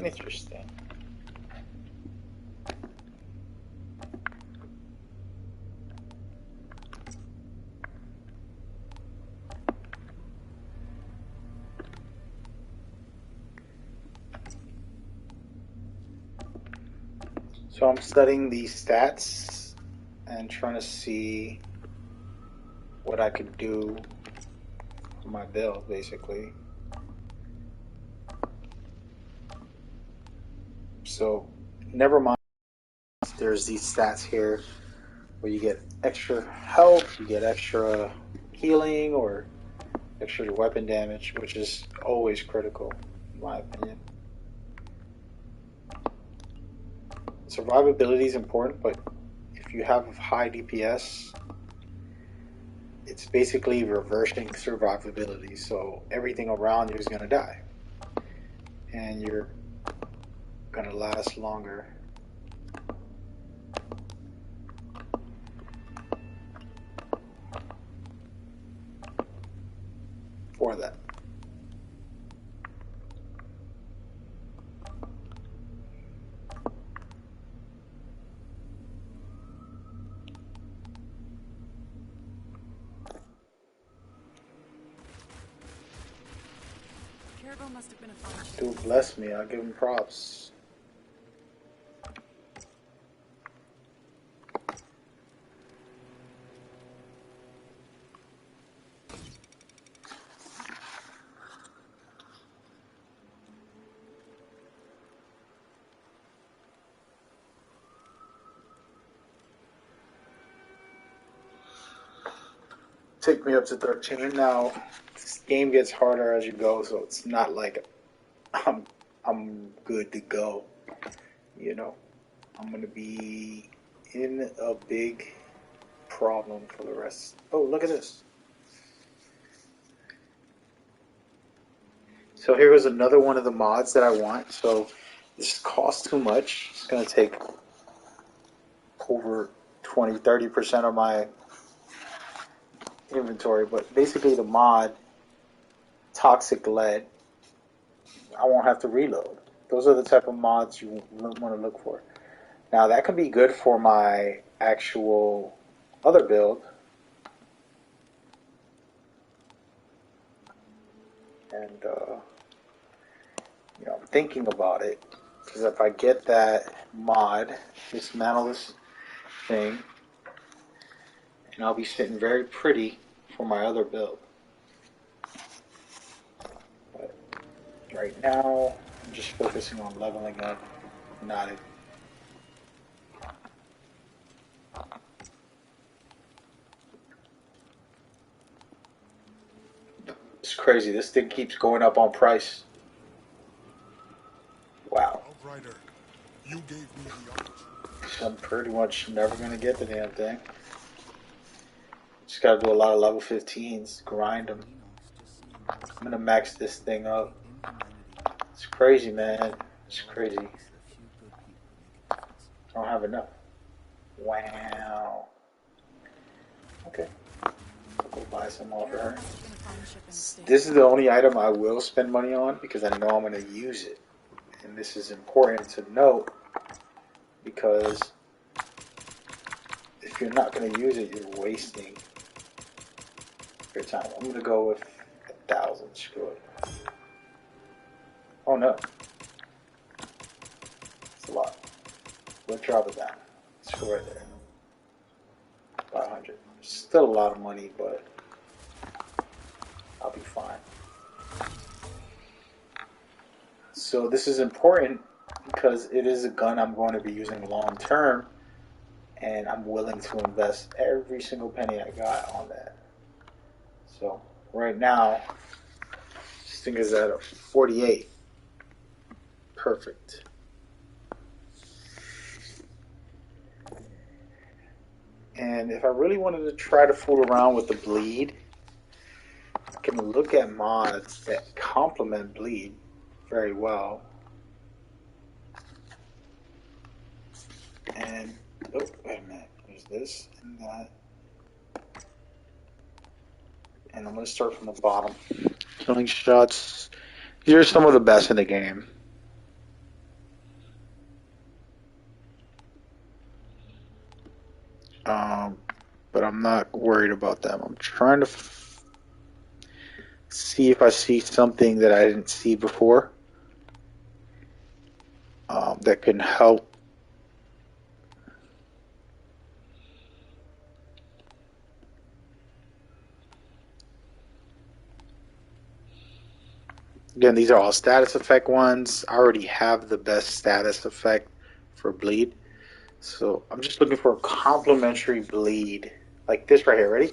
interesting. So I'm studying these stats and trying to see what I could do for my build, basically. So never mind, there's these stats here where you get extra health, you get extra healing, or extra weapon damage, which is always critical, in my opinion. Survivability is important, but if you have high DPS, it's basically reversing survivability, so everything around you is going to die. And you're going to last longer. For that. Must have been a fun. Dude, bless me. I'll give him props. Take me up to 13 now. This game gets harder as you go, so it's not like I'm good to go. You know, I'm gonna be in a big problem for the rest. Oh, look at this. So here was another one of the mods that I want. So this costs too much. It's gonna take over 20-30% of my inventory, but basically the mod Toxic Lead, I won't have to reload. Those are the type of mods you want to look for. Now that can be good for my actual other build, and you know, I'm thinking about it, because if I get that mod, dismantle this thing, and I'll be sitting very pretty for my other build. But right now, I'm just focusing on leveling up, not it. It's crazy. This thing keeps going up on price. Wow. Outrider, you gave me the opportunity. So I'm pretty much never going to get the damn thing. Just got to do a lot of level 15s, grind them. I'm going to max this thing up. It's crazy, man. It's crazy. I don't have enough. Wow. Okay. I'll go buy some more for Caribou her. must have been a fine ship in its day. This is the only item I will spend money on because I know I'm going to use it. And this is important to note because if you're not going to use it, you're wasting your time. I'm going to go with 1,000. Screw it. Oh no. It's a lot. We'll drop it down. Screw right there. 500. Still a lot of money, but I'll be fine. So this is important because it is a gun I'm going to be using long term, and I'm willing to invest every single penny I got on that. So right now, this thing is at a 48. Perfect. And if I really wanted to try to fool around with the bleed, I can look at mods that complement bleed very well. And, oh, wait a minute. There's this and that. And I'm going to start from the bottom. Killing shots. These are some of the best in the game. But I'm not worried about them. I'm trying to see if I see something that I didn't see before that can help. Again, these are all status effect ones. I already have the best status effect for bleed. So I'm just looking for a complementary bleed like this right here. Ready?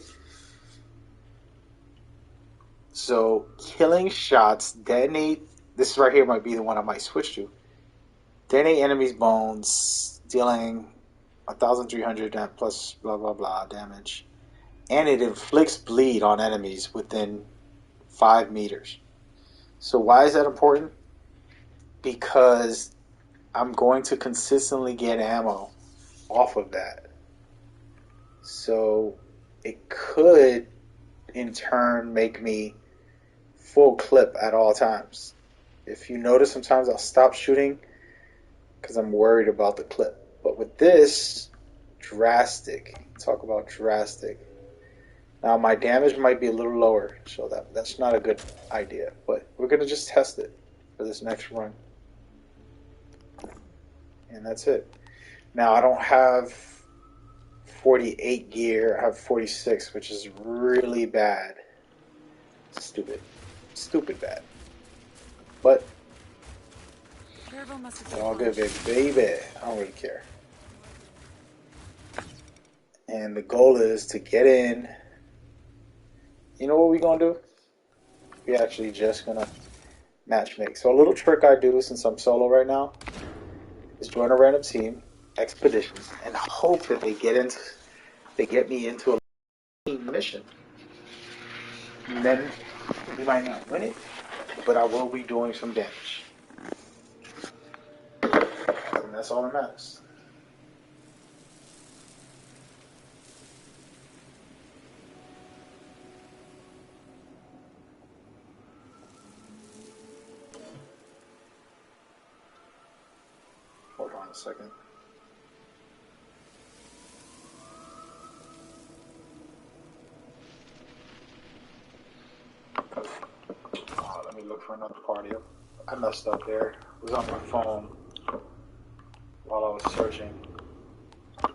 So killing shots, detonate. This right here might be the one I might switch to. Detonate enemies' bones, dealing 1,300 plus blah blah blah damage, and it inflicts bleed on enemies within 5 meters. So why is that important? Because I'm going to consistently get ammo off of that. So it could in turn make me full clip at all times. If you notice, sometimes I'll stop shooting because I'm worried about the clip. But with this, drastic. Talk about drastic. Now my damage might be a little lower, so that's not a good idea. But we're gonna just test it for this next run, and that's it. Now I don't have 48 gear. I have 46, which is really bad. Stupid, stupid bad. But Caribou must have it's been a all fine good, ship. baby. I don't really care. And the goal is to get in. You know what we're gonna do? We actually just gonna match make. So a little trick I do since I'm solo right now is join a random team, expeditions, and hope that they get me into a team mission. And then we might not win it, but I will be doing some damage. And that's all that matters. Hold on a second. Let me look for another party. I messed up there. It was on my phone while I was searching.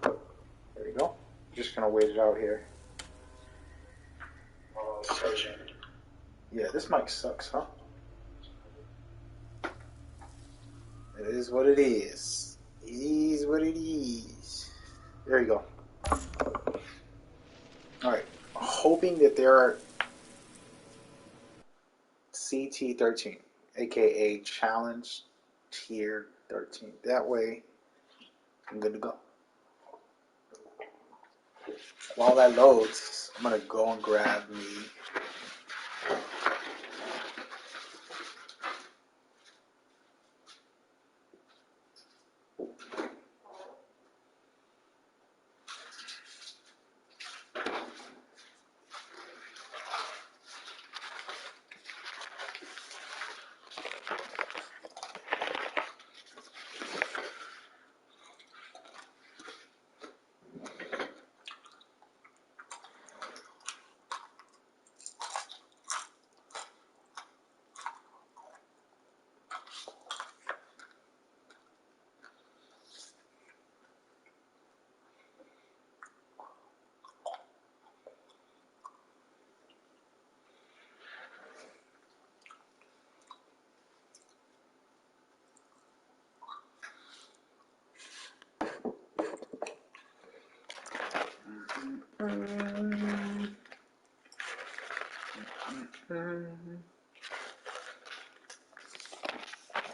There we go. Just gonna wait it out here while I was searching. Yeah, this mic sucks, huh? It is what it is. It is what it is. There you go. Alright. Hoping that there are CT13, aka Challenge Tier 13. That way, I'm good to go. While that loads, I'm gonna go and grab me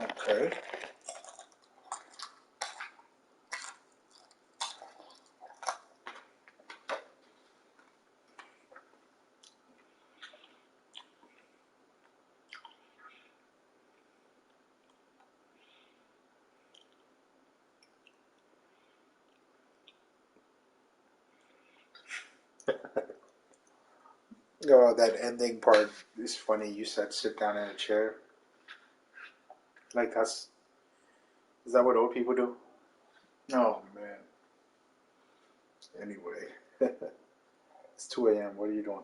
Okay. Oh, that ending part is funny. You said sit down in a chair. Like is that what old people do? Oh man. Anyway, it's 2 a.m. What are you doing?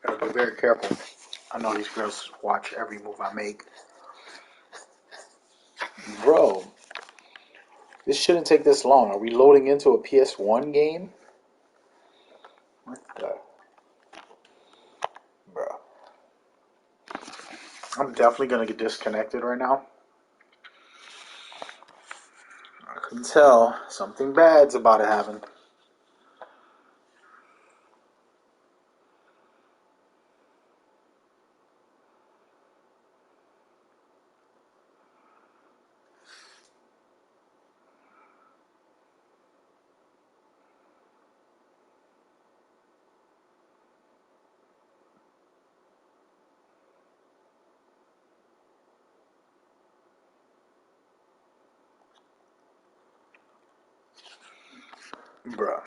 Gotta be very careful. I know these girls watch every move I make. Bro, this shouldn't take this long. Are we loading into a PS1 game? What the? Bro. I'm definitely gonna get disconnected right now. I can tell something bad's about to happen. Bruh.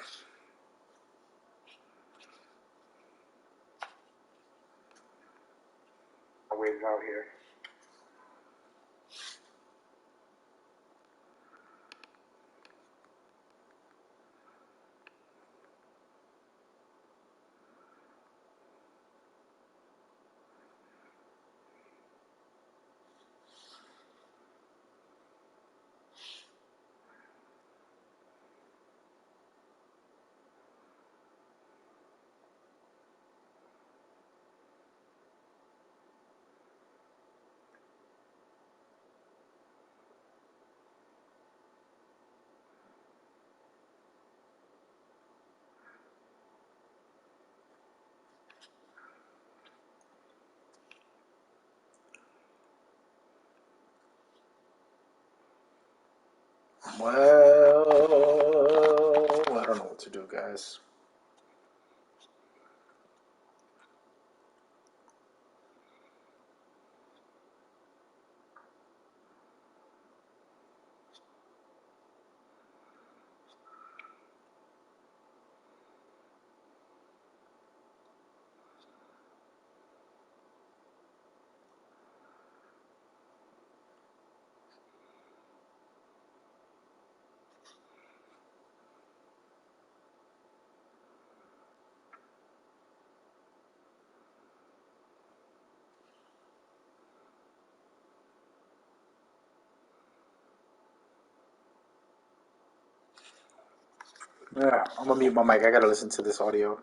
I waited out here. Well, I don't know what to do, guys. Yeah, I'm gonna mute my mic. I gotta listen to this audio.